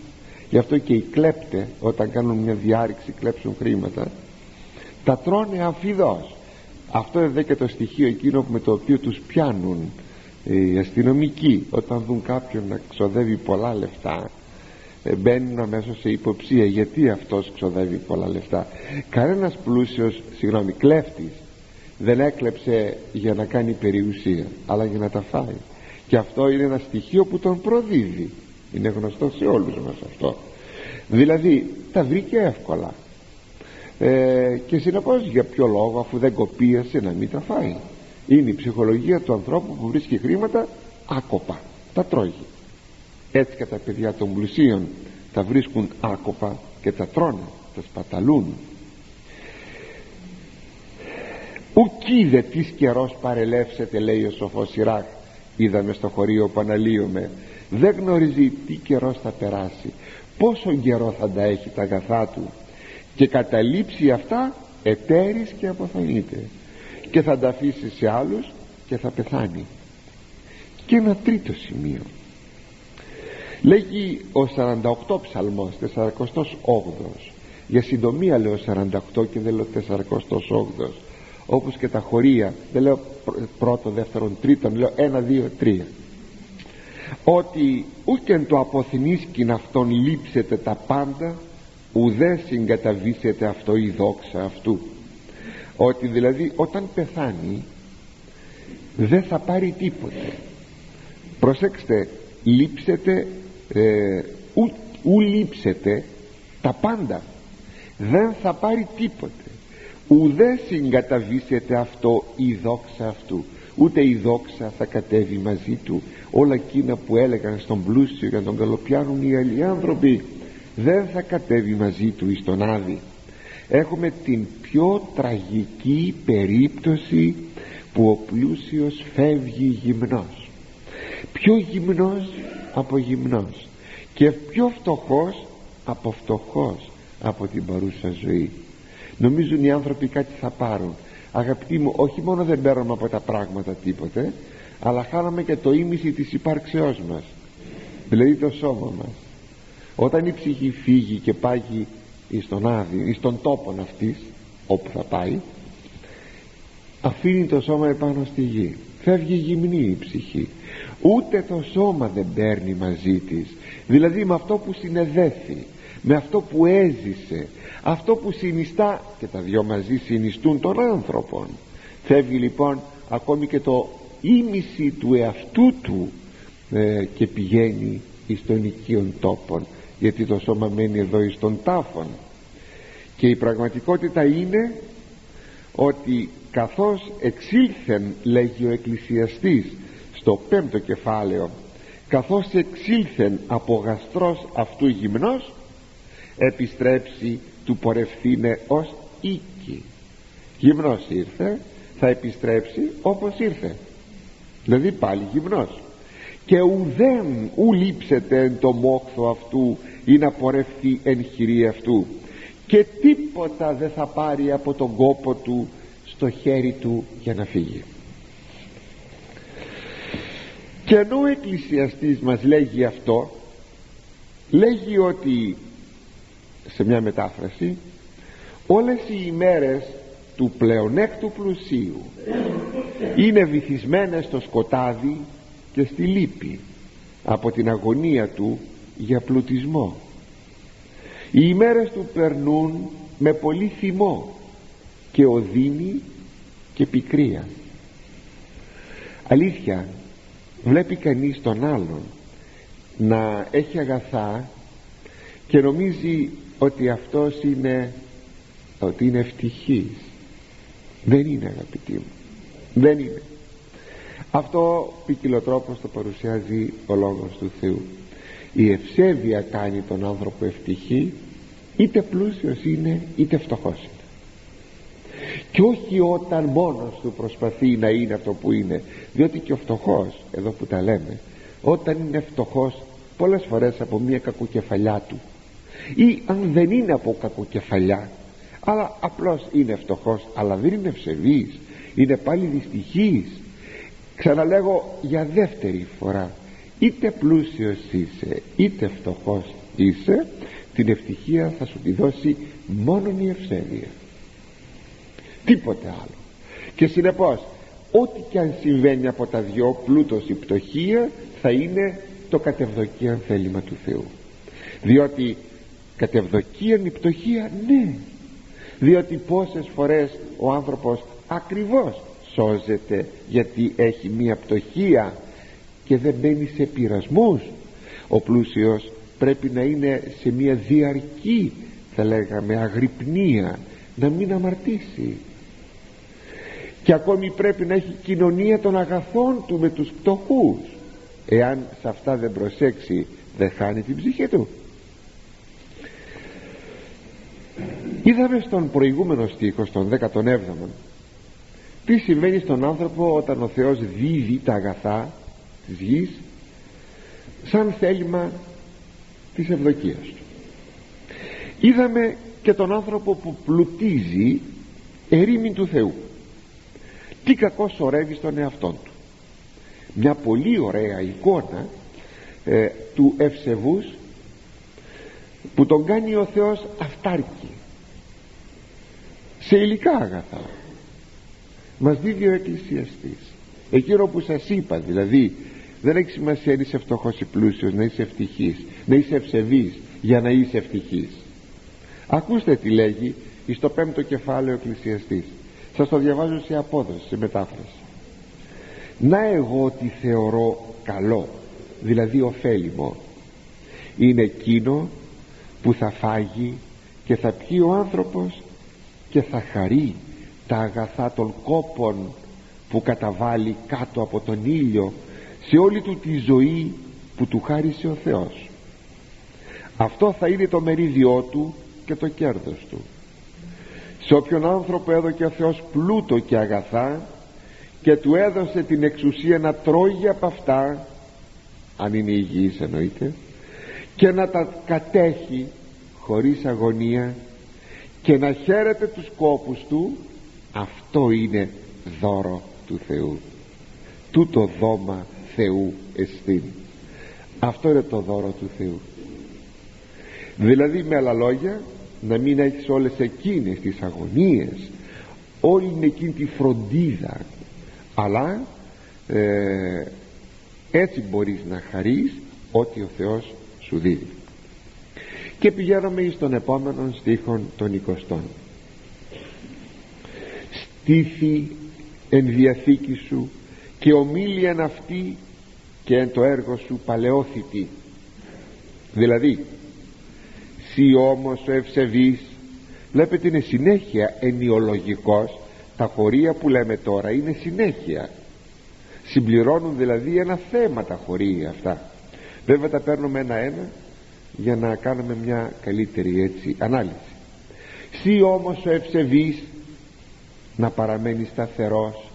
Γι' αυτό και οι κλέπτε, όταν κάνουν μια διάρρηξη, κλέψουν χρήματα, τα τρώνε αμφιδώς. Αυτό είναι και το στοιχείο εκείνο με το οποίο τους πιάνουν οι αστυνομικοί. Όταν δουν κάποιον να ξοδεύει πολλά λεφτά, μπαίνουν αμέσως σε υποψία, γιατί αυτός ξοδεύει πολλά λεφτά. Κανένας πλούσιος, κλέφτης, δεν έκλεψε για να κάνει περιουσία, αλλά για να τα φάει. Και αυτό είναι ένα στοιχείο που τον προδίδει, είναι γνωστό σε όλους μας αυτό. Δηλαδή τα βρήκε εύκολα, και συνεπώς για ποιο λόγο, αφού δεν κοπίασε, να μην τα φάει? Είναι η ψυχολογία του ανθρώπου που βρίσκει χρήματα άκοπα, τα τρώγει. Έτσι και τα παιδιά των πλουσίων τα βρίσκουν άκοπα και τα τρώνε, τα σπαταλούν. Ουκίδε της καιρός παρελεύσετε, λέει ο σοφός Σιράχ, είδαμε στο χωρίο που αναλύουμε. Δεν γνωρίζει τι καιρός θα περάσει, πόσο καιρό θα τα έχει τα αγαθά του, και καταλήψει αυτά εταίρης και αποθανείται, και θα τα αφήσει σε άλλους και θα πεθάνει. Και ένα τρίτο σημείο, λέγει ο 48 ψαλμός, 48ος, για συντομία λέω 48 και δεν λέω 48ος, όπως και τα χωρία, δεν λέω πρώτο, δεύτερον, τρίτον, λέω 1, 2, 3, ότι ούκεν το αποθυνίσκην αυτόν λείψετε τα πάντα, ουδέ συγκαταβήσετε αυτό η δόξα αυτού. Ότι δηλαδή όταν πεθάνει δεν θα πάρει τίποτε. Προσέξτε, λείψετε, ου λείψετε τα πάντα, δεν θα πάρει τίποτε. Ουδέ συγκαταβήσετε αυτό η δόξα αυτού, ούτε η δόξα θα κατέβει μαζί του. Όλα εκείνα που έλεγαν στον πλούσιο για να τον καλοπιάνουν οι άλλοι άνθρωποι, δεν θα κατέβει μαζί του εις τον Άδη. Έχουμε την πιο τραγική περίπτωση που ο πλούσιος φεύγει γυμνός, πιο γυμνός από γυμνός, και πιο φτωχός από φτωχός από την παρούσα ζωή. Νομίζουν οι άνθρωποι κάτι θα πάρουν. Αγαπητοί μου, όχι μόνο δεν παίρνουμε από τα πράγματα τίποτε, αλλά χάναμε και το ίμιση της υπάρξεώς μας, δηλαδή το σώμα μας. Όταν η ψυχή φύγει και πάγει εις τον Άδη, εις τον τόπον αυτής, όπου θα πάει, αφήνει το σώμα επάνω στη γη, φεύγει γυμνή η ψυχή. Ούτε το σώμα δεν παίρνει μαζί της, δηλαδή με αυτό που συνεδέθη, με αυτό που έζησε, αυτό που συνιστά, και τα δυο μαζί συνιστούν τον άνθρωπον. Φεύγει λοιπόν ακόμη και το ίμιση του εαυτού του, και πηγαίνει εις τον οικείον τόπον, γιατί το σώμα μένει εδώ εις τον τάφον. Και η πραγματικότητα είναι ότι καθώς εξήλθεν, λέγει ο εκκλησιαστής στο 5ο κεφάλαιο, καθώς εξήλθεν από γαστρός αυτού γυμνός, επιστρέψει του πορευθύνε ως οίκη. Γυμνός ήρθε, θα επιστρέψει όπως ήρθε, δηλαδή πάλι γυμνός. Και ουδέν ου λείψετε εν το μόχθο αυτού, ή να πορευτεί εν χειρή αυτού, και τίποτα δεν θα πάρει από τον κόπο του στο χέρι του για να φύγει. Και ενώ ο εκκλησιαστής μας λέγει αυτό, λέγει ότι, σε μια μετάφραση, όλες οι ημέρες του πλεονέκτου πλουσίου είναι βυθισμένες στο σκοτάδι και στη λύπη από την αγωνία του για πλουτισμό. Οι ημέρες του περνούν με πολύ θυμό και οδύνη και πικρία. Αλήθεια, βλέπει κανείς τον άλλον να έχει αγαθά και νομίζει ότι αυτός είναι ευτυχής. Δεν είναι, αγαπητοί μου, δεν είναι. Αυτό ποικιλοτρόπως το παρουσιάζει ο Λόγος του Θεού. Η ευσέβεια κάνει τον άνθρωπο ευτυχή, είτε πλούσιος είναι είτε φτωχός είναι, και όχι όταν μόνος του προσπαθεί να είναι αυτό που είναι. Διότι και ο φτωχός, εδώ που τα λέμε, όταν είναι φτωχός πολλές φορές από μια κακοκεφαλιά του, ή αν δεν είναι από κακοκεφαλιά αλλά απλώς είναι φτωχός, αλλά δεν είναι ευσεβής, είναι πάλι δυστυχής. Ξαναλέγω για δεύτερη φορά, είτε πλούσιος είσαι είτε φτωχός είσαι, την ευτυχία θα σου τη δώσει μόνον η ευσέβεια, τίποτε άλλο. Και συνεπώς ό,τι και αν συμβαίνει από τα δυο, πλούτος ή πτωχία, θα είναι το κατευδοκίαν θέλημα του Θεού. Διότι κατευδοκίαν η πτωχία, ναι, διότι πόσες φορές ο άνθρωπος ακριβώς σώζεται γιατί έχει μία πτωχία και δεν μπαίνει σε πειρασμούς. Ο πλούσιος πρέπει να είναι σε μία διαρκή, θα λέγαμε, αγρυπνία, να μην αμαρτήσει, και ακόμη πρέπει να έχει κοινωνία των αγαθών του με τους φτωχούς. Εάν σε αυτά δεν προσέξει, δεν χάνει την ψυχή του. Είδαμε στον προηγούμενο στίχο, στον 17ο, τι συμβαίνει στον άνθρωπο όταν ο Θεός δίδει τα αγαθά της γης σαν θέλημα της ευδοκίας του. Είδαμε και τον άνθρωπο που πλουτίζει ερήμην του Θεού, τι κακό σωρεύει στον εαυτόν του. Μια πολύ ωραία εικόνα του ευσεβούς που τον κάνει ο Θεός αυτάρκη σε υλικά αγαθά. Μας δίδει ο εκκλησιαστής εκείνο που σας είπα, δηλαδή δεν έχει σημασία αν είσαι φτωχός ή πλούσιος, να είσαι ευτυχής, να είσαι ευσεβής για να είσαι ευτυχής. Ακούστε τι λέγει στο 5ο κεφάλαιο ο εκκλησιαστής. Σας το διαβάζω σε απόδοση, σε μετάφραση. Να εγώ τι θεωρώ καλό, δηλαδή ωφέλιμο, είναι εκείνο που θα φάγει και θα πιει ο άνθρωπος και θα χαρεί τα αγαθά των κόπων που καταβάλει κάτω από τον ήλιο σε όλη του τη ζωή που του χάρισε ο Θεός. Αυτό θα είναι το μερίδιό του και το κέρδος του. Σε όποιον άνθρωπο έδωκε ο Θεός πλούτο και αγαθά και του έδωσε την εξουσία να τρώγει από αυτά, αν είναι υγιής εννοείται, και να τα κατέχει χωρίς αγωνία και να χαίρεται τους κόπους του, αυτό είναι δώρο του Θεού. Τούτο δώμα Θεού εστίν. Αυτό είναι το δώρο του Θεού. Δηλαδή, με άλλα λόγια, να μην έχεις όλες εκείνες τις αγωνίες, όλη εκείνη τη φροντίδα, αλλά έτσι μπορείς να χαρείς ό,τι ο Θεός σου δίδει. Και πηγαίνουμε στον επόμενο στίχον των 20. Στήθη εν διαθήκη σου και ομίλιαν αυτή και εν το έργο σου παλαιόθητη. Δηλαδή, σύ όμως ο ευσεβής, βλέπετε είναι συνέχεια ενιολογικός. Τα χωρία που λέμε τώρα είναι συνέχεια, συμπληρώνουν δηλαδή ένα θέμα τα χωρία αυτά. Βέβαια τα παίρνουμε ένα-ένα για να κάνουμε μια καλύτερη έτσι ανάλυση. Σύ όμως ο ευσεβής, να παραμένει σταθερός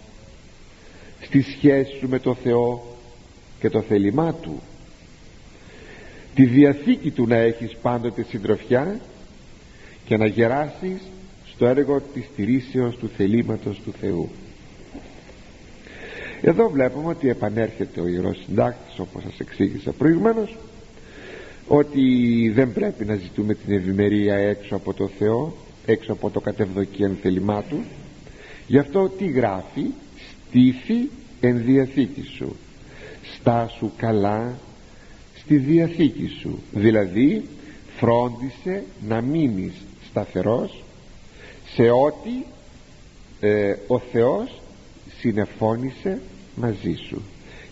στη σχέση σου με το Θεό και το θέλημά του, τη διαθήκη του να έχεις πάντοτε συντροφιά και να γεράσεις στο έργο της στηρίσεως του θελήματος του Θεού. Εδώ βλέπουμε ότι επανέρχεται ο Ιερός Συντάκτης, όπως σας εξήγησα προηγουμένως, ότι δεν πρέπει να ζητούμε την ευημερία έξω από το Θεό, έξω από το κατευδοκίαν θέλημά του. Γι' αυτό τι γράφει? Στήθη εν διαθήκη σου, στάσου καλά στη διαθήκη σου, δηλαδή φρόντισε να μείνεις σταθερός σε ό,τι ο Θεός συνεφώνησε μαζί σου.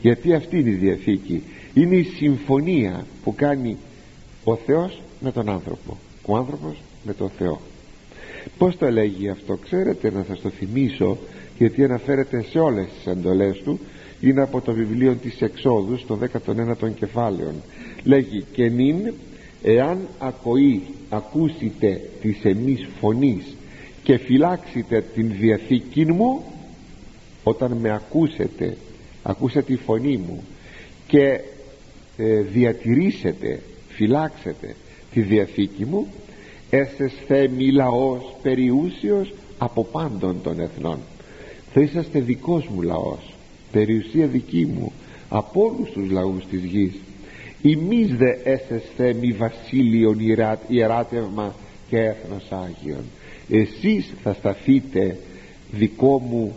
Γιατί αυτή είναι η Διαθήκη, είναι η συμφωνία που κάνει ο Θεός με τον άνθρωπο, ο άνθρωπος με τον Θεό. Πως το λέγει αυτό? Ξέρετε, να σας το θυμίσω, γιατί αναφέρεται σε όλες τις εντολές του. Είναι από το βιβλίο της Εξόδου, στο 19ο κεφάλαιο. Λέγει: «Και νυν, εάν ακούσετε της εμείς φωνής και φυλάξετε την διαθήκη μου», όταν με ακούσετε τη φωνή μου και διατηρήσετε, φυλάξετε τη διαθήκη μου, έσεσθε μη λαός περιούσιος από πάντων των εθνών. Θα είσαστε δικός μου λαός, περιουσία δική μου από όλους τους λαούς της γης. Ημείς δε έσεσθε μη βασίλειον ιεράτευμα και έθνος Άγιον. Εσείς θα σταθείτε δικό μου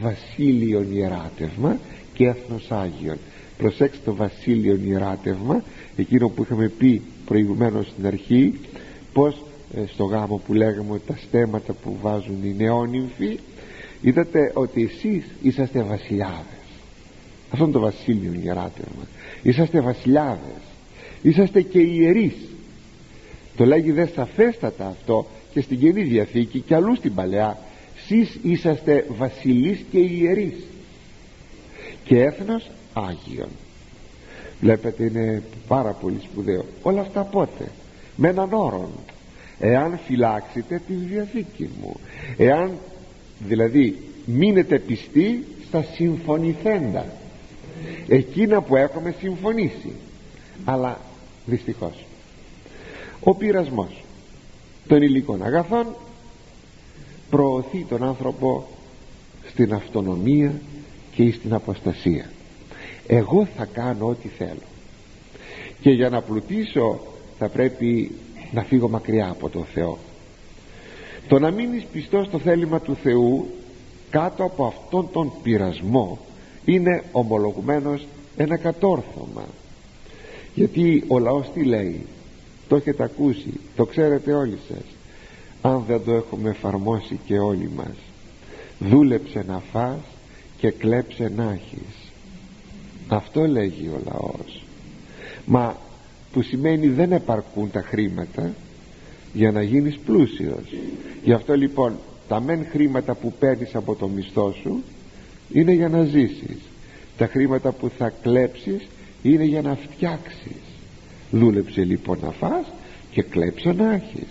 βασίλειον ιεράτευμα και έθνος Άγιον. Προσέξτε το βασίλειον ιεράτευμα, εκείνο που είχαμε πει προηγουμένως στην αρχή, πως στο γάμο που λέγαμε ότι τα στέματα που βάζουν οι νεόνυμφοι, είδατε ότι εσείς είσαστε βασιλιάδες. Αυτό είναι το βασίλειον ιεράτευμα. Είσαστε βασιλιάδες, είσαστε και ιερείς. Το λέγει δε σαφέστατα αυτό και στην Καινή Διαθήκη και αλλού στην Παλαιά. Εσείς είσαστε βασιλείς και ιερείς και έθνος Άγιον. Βλέπετε, είναι πάρα πολύ σπουδαίο. Όλα αυτά πότε? Με έναν όρο: εάν φυλάξετε τη Διαθήκη μου, εάν δηλαδή μείνετε πιστοί στα συμφωνηθέντα, εκείνα που έχουμε συμφωνήσει. Αλλά δυστυχώς ο πειρασμός των υλικών αγαθών προωθεί τον άνθρωπο στην αυτονομία και στην αποστασία. Εγώ θα κάνω ό,τι θέλω και για να πλουτίσω θα πρέπει να φύγω μακριά από τον Θεό. Το να μείνεις πιστός στο θέλημα του Θεού κάτω από αυτόν τον πειρασμό είναι ομολογουμένως ένα κατόρθωμα. Γιατί ο λαός τι λέει? Το έχετε ακούσει, το ξέρετε όλοι σας. Αν δεν το έχουμε εφαρμόσει και όλοι μας: δούλεψε να φας και κλέψε να έχεις. Αυτό λέγει ο λαός. Μα που σημαίνει δεν επαρκούν τα χρήματα για να γίνεις πλούσιος. Γι' αυτό λοιπόν τα μεν χρήματα που παίρνεις από το μισθό σου είναι για να ζήσεις, τα χρήματα που θα κλέψεις είναι για να φτιάξεις. Δούλεψε λοιπόν να φας και κλέψε να έχεις.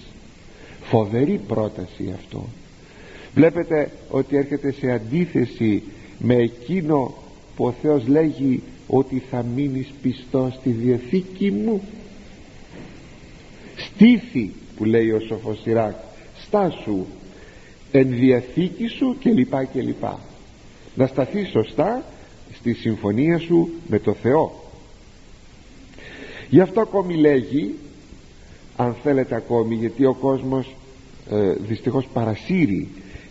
Φοβερή πρόταση αυτό. Βλέπετε ότι έρχεται σε αντίθεση με εκείνο που ο Θεός λέγει ότι θα μείνεις πιστός στη Διαθήκη μου. Στήθη, που λέει ο Σοφός Σιράκ, στάσου εν Διαθήκη σου κλπ. Να σταθείς σωστά στη συμφωνία σου με το Θεό. Γι' αυτό ακόμη λέγει, αν θέλετε ακόμη, γιατί ο κόσμος δυστυχώς παρασύρει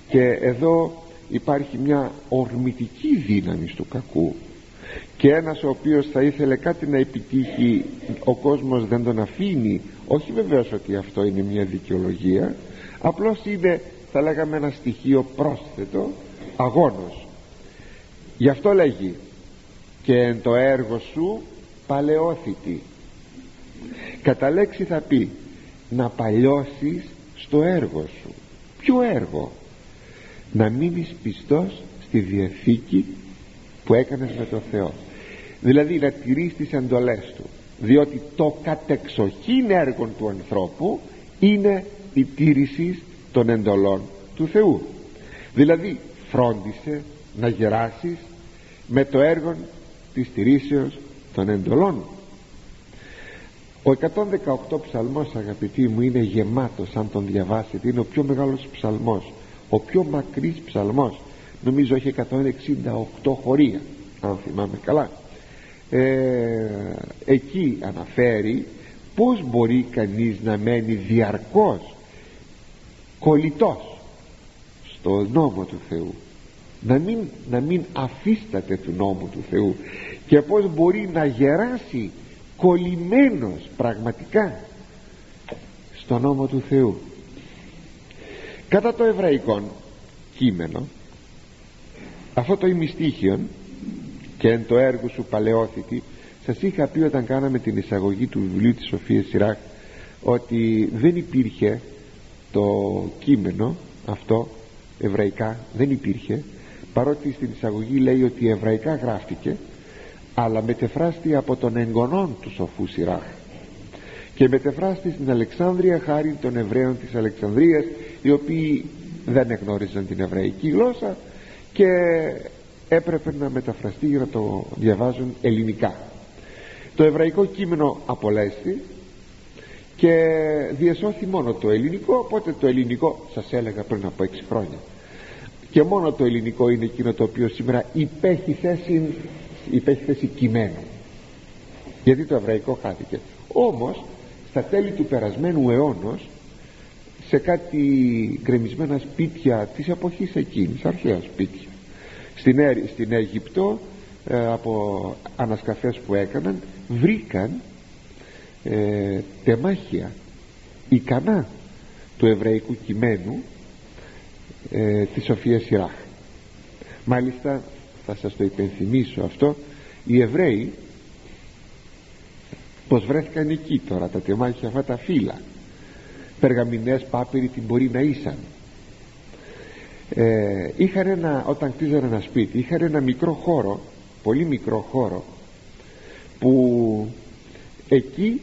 και εδώ υπάρχει μια ορμητική δύναμη του κακού, και ένας ο οποίος θα ήθελε κάτι να επιτύχει, ο κόσμος δεν τον αφήνει. Όχι βεβαίως ότι αυτό είναι μια δικαιολογία, απλώς είναι, θα λέγαμε, ένα στοιχείο πρόσθετο, αγώνος. Γι' αυτό λέγει: και εν το έργο σου παλαιόθητη. Κατά λέξη θα πει να παλιώσεις στο έργο σου. Ποιο έργο? Να μείνεις πιστός στη Διαθήκη που έκανες με τον Θεό, δηλαδή να τηρείς τις εντολές του, διότι το κατεξοχήν έργο του ανθρώπου είναι η τήρηση των εντολών του Θεού. Δηλαδή φρόντισε να γεράσεις με το έργο της τηρήσεως των εντολών. Ο 118 ψαλμός, αγαπητοί μου, είναι γεμάτος. Αν τον διαβάσετε, είναι ο πιο μεγάλος ψαλμός, ο πιο μακρύς ψαλμός. Νομίζω έχει 168 χωρία, αν θυμάμαι καλά. Εκεί αναφέρει πως μπορεί κανείς να μένει διαρκώς κολλητός στο νόμο του Θεού, να μην αφίσταται του νόμου του Θεού, και πως μπορεί να γεράσει κολλημένος πραγματικά στον νόμο του Θεού. Κατά το εβραϊκό κείμενο, αυτό το ημιστήχιον και εν το έργο σου παλαιόθητη, σας είχα πει όταν κάναμε την εισαγωγή του βιβλίου της Σοφίας Σιράχ ότι δεν υπήρχε το κείμενο αυτό εβραϊκά, δεν υπήρχε, παρότι στην εισαγωγή λέει ότι εβραϊκά γράφτηκε, αλλά μετεφράστη από τον εγγονών του σοφού Σιράχ και μετεφράστη στην Αλεξάνδρεια χάρη των Εβραίων της Αλεξανδρίας, οι οποίοι δεν εγνώριζαν την εβραϊκή γλώσσα και έπρεπε να μεταφραστεί για να το διαβάζουν ελληνικά. Το εβραϊκό κείμενο απολέστη και διεσώθη μόνο το ελληνικό, οπότε το ελληνικό, σας έλεγα πριν από 6 χρόνια, και μόνο το ελληνικό είναι εκείνο το οποίο σήμερα υπέχει θέση κειμένου, γιατί το εβραϊκό χάθηκε. Όμως στα τέλη του περασμένου αιώνος, σε κάτι γκρεμισμένα σπίτια της εποχής εκείνης, αρχαία σπίτια στην Αίγυπτο, από ανασκαφές που έκαναν, βρήκαν τεμάχια ικανά του εβραϊκού κειμένου της Σοφίας Σιράχ. Μάλιστα θα σας το υπενθυμίσω αυτό, οι Εβραίοι πως βρέθηκαν εκεί τώρα τα τεμάχια αυτά, τα φύλλα περγαμηνές, πάπυροι, τι μπορεί να ήσαν. Είχαν όταν κτίζανε ένα σπίτι, είχαν ένα μικρό χώρο, πολύ μικρό χώρο, που εκεί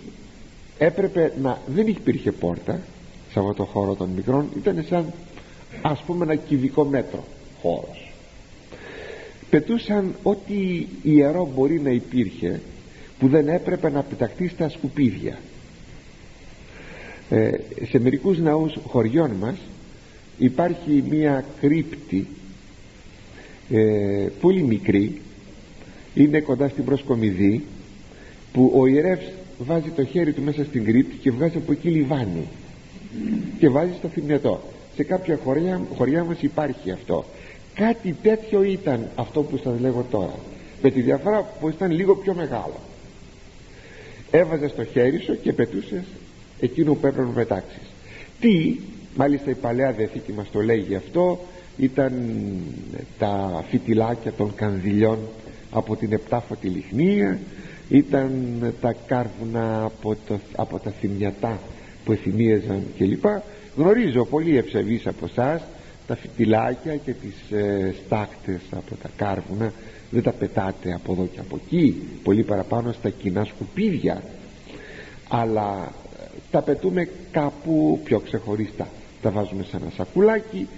έπρεπε να, δεν υπήρχε πόρτα σε αυτό το χώρο των μικρών, ήταν σαν ας πούμε ένα κυβικό μέτρο χώρος. Πετούσαν ό,τι ιερό μπορεί να υπήρχε που δεν έπρεπε να πεταχτεί στα σκουπίδια. Σε μερικούς ναούς χωριών μας υπάρχει μία κρύπτη πολύ μικρή, είναι κοντά στην Προσκομιδή, που ο ιερεύς βάζει το χέρι του μέσα στην κρύπτη και βγάζει από εκεί λιβάνι και βάζει στο θυμιατό. Σε κάποια χωριά μας υπάρχει αυτό. Κάτι τέτοιο ήταν αυτό που σας λέγω τώρα, με τη διαφορά που ήταν λίγο πιο μεγάλο. Έβαζες το χέρι σου και πετούσες εκείνο που έπρεπε να πετάξεις. Τι, μάλιστα η Παλαιά Διαθήκη μας το λέγει αυτό, ήταν τα φυτιλάκια των κανδυλιών από την επτάφωτη λιχνία, ήταν τα κάρβουνα από τα θυμιατά που εθυμίαζαν κλπ. Γνωρίζω πολλοί ευσεβείς από εσάς τα φυτιλάκια και τις στάχτες από τα κάρβουνα δεν τα πετάτε από εδώ και από εκεί, πολύ παραπάνω στα κοινά σκουπίδια, αλλά τα πετούμε κάπου πιο ξεχωριστά. Τα βάζουμε σε ένα σακουλάκι,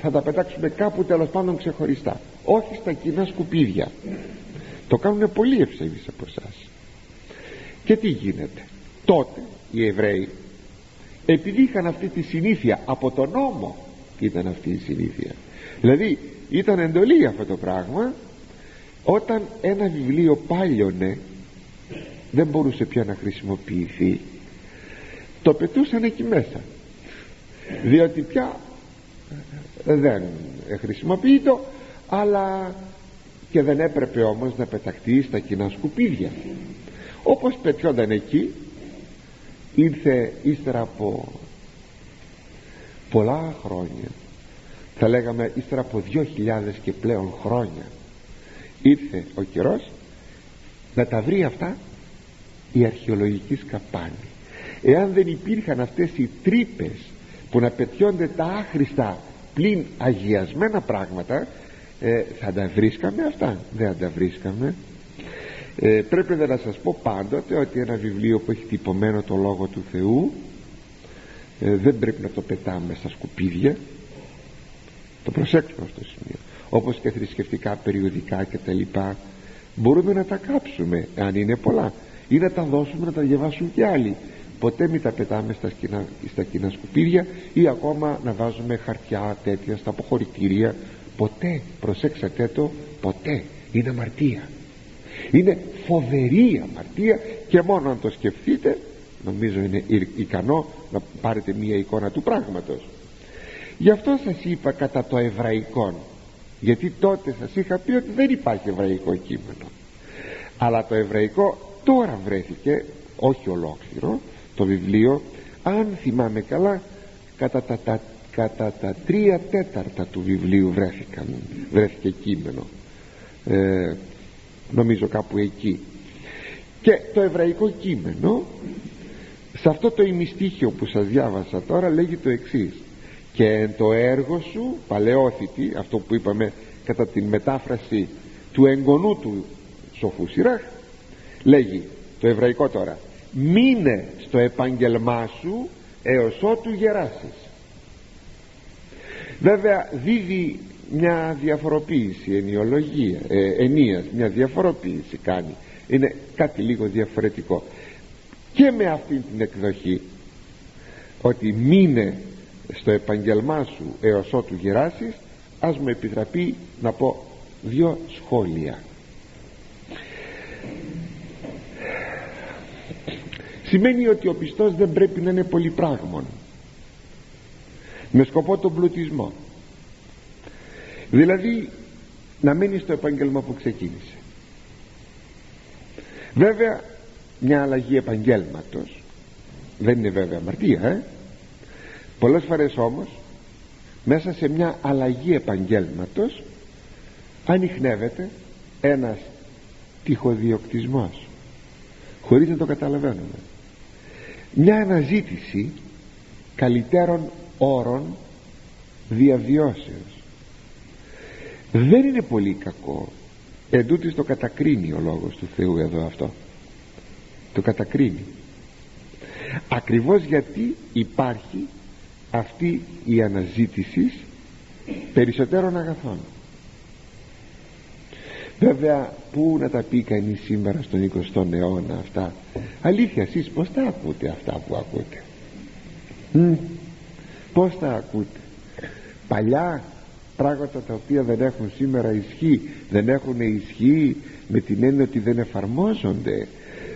θα τα πετάξουμε κάπου τέλος πάντων ξεχωριστά, όχι στα κοινά σκουπίδια. Το κάνουν πολλοί ευσεβείς από εσάς. Και τι γίνεται? Τότε οι Εβραίοι, επειδή είχαν αυτή τη συνήθεια από τον νόμο, ήταν αυτή η συνήθεια, δηλαδή ήταν εντολή αυτό το πράγμα, όταν ένα βιβλίο πάλιωνε, δεν μπορούσε πια να χρησιμοποιηθεί, το πετούσαν εκεί μέσα, διότι πια δεν χρησιμοποιείται, αλλά και δεν έπρεπε όμως να πεταχτεί στα κοινά σκουπίδια. Όπως πετιόνταν εκεί, ήρθε ύστερα από πολλά χρόνια, θα λέγαμε ύστερα από 2.000 και πλέον χρόνια, ήρθε ο καιρός να τα βρει αυτά η αρχαιολογική σκαπάνη. Εάν δεν υπήρχαν αυτές οι τρύπες που να πετιόνται τα άχρηστα πλην αγιασμένα πράγματα, θα τα βρίσκαμε αυτά? Δεν τα βρίσκαμε. Πρέπει να σας πω πάντοτε ότι ένα βιβλίο που έχει τυπωμένο το Λόγο του Θεού δεν πρέπει να το πετάμε στα σκουπίδια. Το προσέξουμε αυτό το σημείο. Όπως και θρησκευτικά περιοδικά και τα λοιπά, μπορούμε να τα κάψουμε αν είναι πολλά, ή να τα δώσουμε να τα διαβάσουν και άλλοι. Ποτέ μην τα πετάμε στα κοινά σκουπίδια, ή ακόμα να βάζουμε χαρτιά τέτοια στα αποχωρητήρια. Ποτέ, προσέξατε το, ποτέ. Είναι αμαρτία, είναι φοβερή αμαρτία, και μόνο αν το σκεφτείτε νομίζω είναι ικανό να πάρετε μία εικόνα του πράγματος. Γι' αυτό σας είπα κατά το εβραϊκό, γιατί τότε σας είχα πει ότι δεν υπάρχει εβραϊκό κείμενο, αλλά το εβραϊκό τώρα βρέθηκε, όχι ολόκληρο το βιβλίο, αν θυμάμαι καλά, κατά τα 3/4 του βιβλίου βρέθηκε κείμενο, νομίζω κάπου εκεί. Και το εβραϊκό κείμενο σε αυτό το ημιστίχιο που σας διάβασα τώρα λέγει το εξής: και το έργο σου παλαιόθητη, αυτό που είπαμε κατά την μετάφραση του εγγονού του σοφού Σιράχ, λέγει το εβραϊκό τώρα: μείνε στο επάγγελμά σου έως ότου γεράσεις. Βέβαια δίδει μια διαφοροποίηση ενίας, μια διαφοροποίηση κάνει, είναι κάτι λίγο διαφορετικό και με αυτή την εκδοχή, ότι μείνε στο επάγγελμά σου έως ότου γεράσεις. Ας μου επιτραπεί να πω 2 σχόλια. Σημαίνει ότι ο πιστός δεν πρέπει να είναι πολυπράγμων με σκοπό τον πλουτισμό, δηλαδή να μένει στο επάγγελμα που ξεκίνησε. Βέβαια μια αλλαγή επαγγέλματος δεν είναι βέβαια αμαρτία, Πολλές φορές όμως μέσα σε μια αλλαγή επαγγέλματος ανιχνεύεται ένας τυχοδιοκτισμός χωρίς να το καταλαβαίνουμε, μια αναζήτηση καλύτερων όρων διαβιώσεως. Δεν είναι πολύ κακό, εντούτοις το κατακρίνει ο λόγος του Θεού εδώ αυτό, το κατακρίνει, ακριβώς γιατί υπάρχει αυτή η αναζήτηση περισσότερων αγαθών. Βέβαια πού να τα πει κανείς σήμερα στον 20ο αιώνα αυτά? Αλήθεια, εσείς πως τα ακούτε αυτά που ακούτε? Πως τα ακούτε? Παλιά πράγματα τα οποία δεν έχουν σήμερα ισχύ, δεν έχουν ισχύ με την έννοια ότι δεν εφαρμόζονται,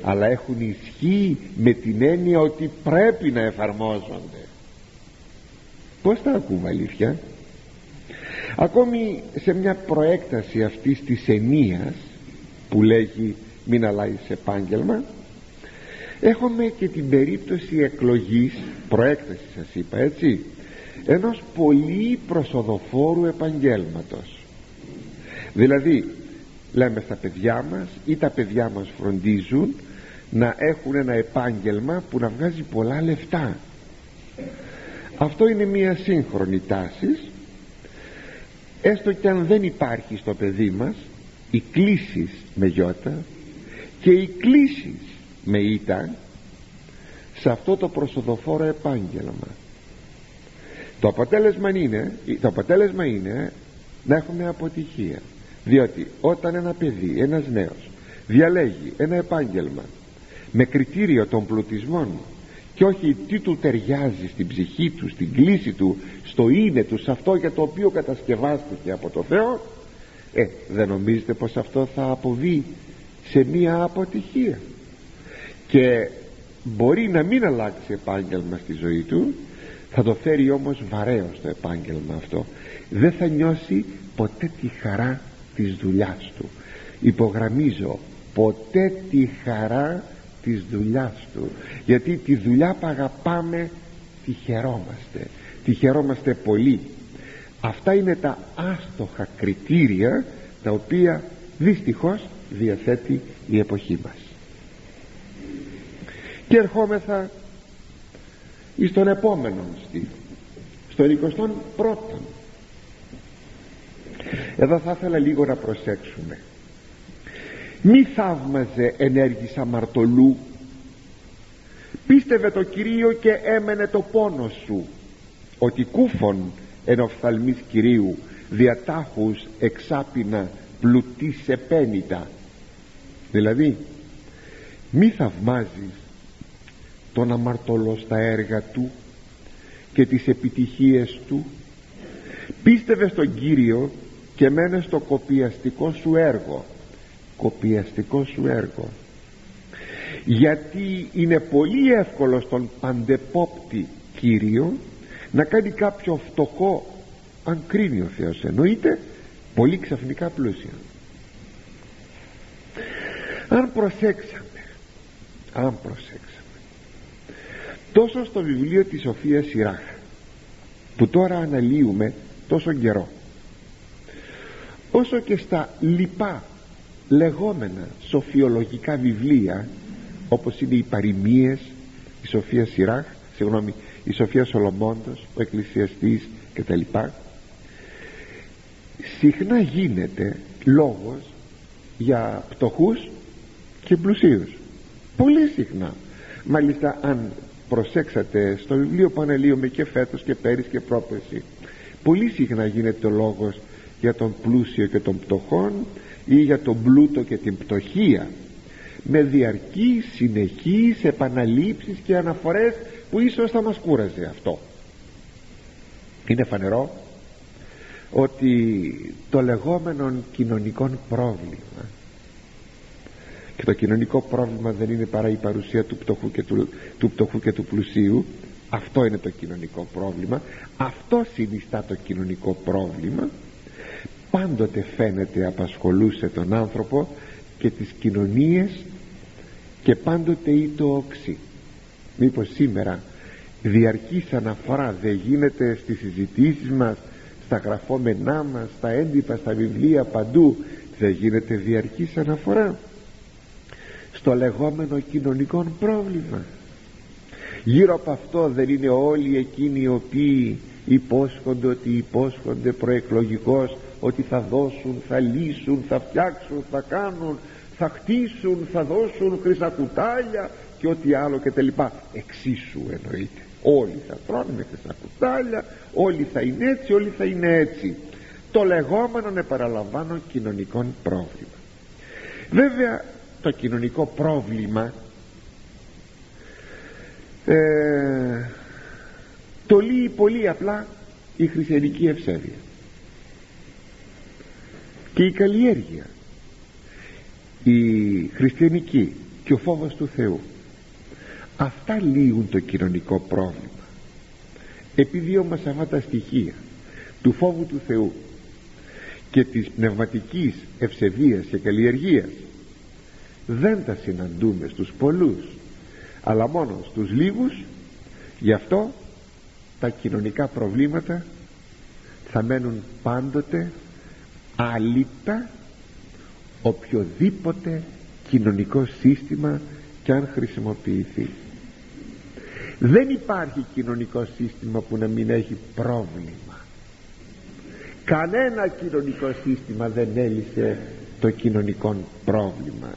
αλλά έχουν ισχύ με την έννοια ότι πρέπει να εφαρμόζονται. Πως τα ακούμε, αλήθεια? Ακόμη σε μια προέκταση αυτής της ενίας που λέγει μην αλλάζεις επάγγελμα, έχουμε και την περίπτωση εκλογής, προέκταση σας είπα, έτσι, ενός πολύ προσοδοφόρου επαγγέλματος. Δηλαδή λέμε στα παιδιά μας, ή τα παιδιά μας φροντίζουν να έχουν ένα επάγγελμα που να βγάζει πολλά λεφτά. Αυτό είναι μια σύγχρονη τάση, έστω και αν δεν υπάρχει στο παιδί μας οι κλήσεις με γιώτα και οι κλήσεις με ήτα σε αυτό το προσοδοφόρο επάγγελμα. Το αποτέλεσμα είναι να έχουμε αποτυχία, διότι όταν ένα παιδί, ένας νέος διαλέγει ένα επάγγελμα με κριτήριο των πλουτισμών και όχι τι του ταιριάζει στην ψυχή του, στην κλίση του, στο είναι του, σε αυτό για το οποίο κατασκευάστηκε από το Θεό, δεν νομίζετε πως αυτό θα αποβεί σε μία αποτυχία? Και μπορεί να μην αλλάξει επάγγελμα στη ζωή του, θα το φέρει όμως βαρέω στο επάγγελμα αυτό, δεν θα νιώσει ποτέ τη χαρά της δουλειάς του. Υπογραμμίζω, ποτέ τη χαρά της δουλειάς του, γιατί τη δουλειά που αγαπάμε τη χαιρόμαστε πολύ. Αυτά είναι τα άστοχα κριτήρια τα οποία δυστυχώς διαθέτει η εποχή μας. Και ερχόμεθα στον επόμενο στίχο, στον 21ο. Εδώ θα ήθελα λίγο να προσέξουμε. Μη θαύμαζε ενέργης αμαρτωλού, πίστευε το Κυρίο και έμενε το πόνο σου, ότι κούφον εν οφθαλμής Κυρίου διατάχους εξάπινα πλουτής επένητα. Δηλαδή μη θαυμάζεις τον αμαρτωλό στα έργα του και τις επιτυχίες του, πίστευε στον Κύριο και μένε στο κοπιαστικό σου έργο, γιατί είναι πολύ εύκολο στον παντεπόπτη Κύριο να κάνει κάποιο φτωχό, αν κρίνει ο Θεός εννοείται, πολύ ξαφνικά πλούσιο. Αν προσέξαμε τόσο στο βιβλίο της Σοφίας Σιράχ που τώρα αναλύουμε τόσο καιρό, όσο και στα λοιπά λεγόμενα σοφιολογικά βιβλία όπως είναι οι παροιμίες, η Σοφία Σιράχ, η Σοφία Σολομώντος, ο Εκκλησιαστής κτλ, συχνά γίνεται λόγος για πτωχούς και πλουσίους, πολύ συχνά. Μάλιστα, αν προσέξατε στο βιβλίο που αναλύουμε και φέτος και πέρυσι και πρόπερσι, πολύ συχνά γίνεται ο λόγος για τον πλούσιο και τον πτωχόν ή για τον πλούτο και την πτωχία, με διαρκείς συνεχείς επαναλήψεις και αναφορές που ίσως θα μας κούραζε αυτό. Είναι φανερό ότι το λεγόμενο κοινωνικό πρόβλημα, και το κοινωνικό πρόβλημα δεν είναι παρά η παρουσία του πτωχού και του πλουσίου, αυτό είναι το κοινωνικό πρόβλημα, αυτό συνιστά το κοινωνικό πρόβλημα, πάντοτε φαίνεται απασχολούσε τον άνθρωπο και τις κοινωνίες και πάντοτε ή το οξύ. Μήπως σήμερα διαρκής αναφορά δεν γίνεται στις συζητήσεις μας, στα γραφόμενά μας, στα έντυπα, στα βιβλία, παντού δεν γίνεται διαρκής αναφορά στο λεγόμενο κοινωνικό πρόβλημα? Γύρω από αυτό δεν είναι όλοι εκείνοι οι οποίοι υπόσχονται προεκλογικώς ότι θα δώσουν, θα λύσουν, θα φτιάξουν, θα κάνουν, θα χτίσουν, θα δώσουν χρυσά κουτάλια και ό,τι άλλο και τα λοιπά? Εξίσου εννοείται, όλοι θα τρώνε με χρυσά κουτάλια, όλοι θα είναι έτσι, όλοι θα είναι έτσι. Το λεγόμενο, επαναλαμβάνω, κοινωνικό πρόβλημα. Βέβαια το κοινωνικό πρόβλημα το λύει πολύ απλά η χριστιανική ευσέβεια και η καλλιέργεια, η χριστιανική και ο φόβος του Θεού. Αυτά λύουν το κοινωνικό πρόβλημα. Επειδή όμως αυτά τα στοιχεία του φόβου του Θεού και της πνευματικής ευσεβίας και καλλιεργίας δεν τα συναντούμε στους πολλούς αλλά μόνο στους λίγους, γι' αυτό τα κοινωνικά προβλήματα θα μένουν πάντοτε άλυτα οποιοδήποτε κοινωνικό σύστημα κι αν χρησιμοποιηθεί. Δεν υπάρχει κοινωνικό σύστημα που να μην έχει πρόβλημα. Κανένα κοινωνικό σύστημα δεν έλυσε το κοινωνικό πρόβλημα,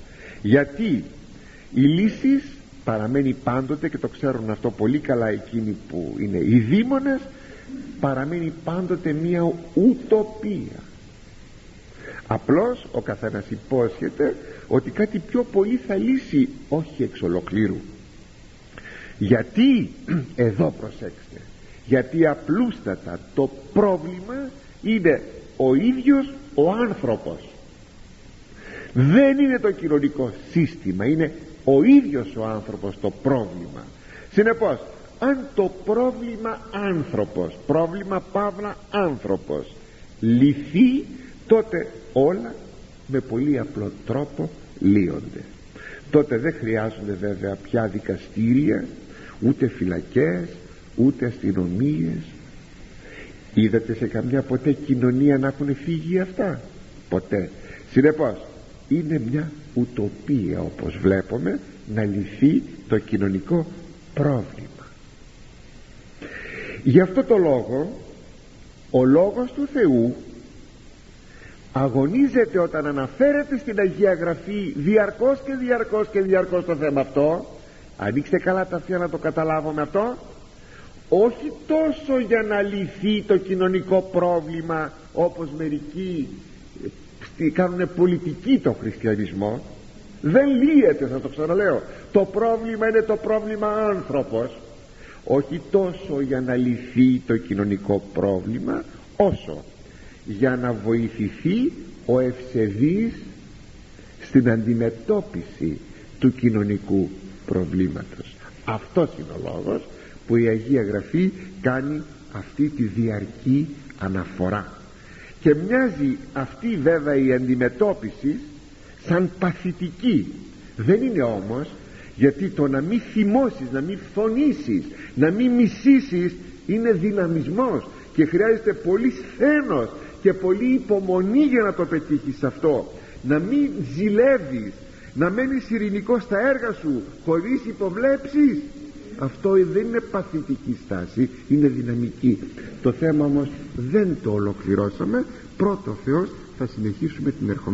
γιατί η λύση παραμένει πάντοτε, και το ξέρουν αυτό πολύ καλά εκείνοι που είναι οι δήμονες, παραμένει πάντοτε μια ουτοπία. Απλώς ο καθένας υπόσχεται ότι κάτι πιο πολύ θα λύσει, όχι εξ ολοκλήρου. Γιατί, εδώ προσέξτε, γιατί απλούστατα το πρόβλημα είναι ο ίδιος ο άνθρωπος. Δεν είναι το κοινωνικό σύστημα, είναι ο ίδιος ο άνθρωπος το πρόβλημα. Συνεπώς, αν το πρόβλημα άνθρωπος, πρόβλημα παύλα άνθρωπος, λυθεί, τότε όλα με πολύ απλό τρόπο λύονται. Τότε δεν χρειάζονται βέβαια πια δικαστήρια, ούτε φυλακές, ούτε αστυνομίες. Είδατε σε καμιά ποτέ κοινωνία να έχουν φύγει αυτά? Ποτέ. Συνεπώς είναι μια ουτοπία, όπως βλέπουμε, να λυθεί το κοινωνικό πρόβλημα. Γι' αυτό το λόγο ο Λόγος του Θεού αγωνίζεται όταν αναφέρεται στην Αγία Γραφή διαρκώς το θέμα αυτό. Ανοίξτε καλά τα αυτιά να το καταλάβουμε αυτό. Όχι τόσο για να λυθεί το κοινωνικό πρόβλημα όπως μερικοί κάνουν πολιτική το χριστιανισμό. Δεν λύεται, θα το ξαναλέω. Το πρόβλημα είναι το πρόβλημα άνθρωπος. Όχι τόσο για να λυθεί το κοινωνικό πρόβλημα, όσο για να βοηθηθεί ο ευσεβής στην αντιμετώπιση του κοινωνικού προβλήματος. Αυτός είναι ο λόγος που η Αγία Γραφή κάνει αυτή τη διαρκή αναφορά. Και μοιάζει αυτή βέβαια η αντιμετώπιση σαν παθητική. Δεν είναι όμως, γιατί το να μην θυμώσεις, να μην φωνήσεις, να μην μισήσεις είναι δυναμισμός και χρειάζεται πολύ σθένος και πολύ υπομονή για να το πετύχεις αυτό. Να μην ζηλεύεις, να μένεις ειρηνικός στα έργα σου χωρίς υποβλέψεις, αυτό δεν είναι παθητική στάση, είναι δυναμική. Το θέμα όμως δεν το ολοκληρώσαμε. Πρώτο Θεός θα συνεχίσουμε την ερχομένη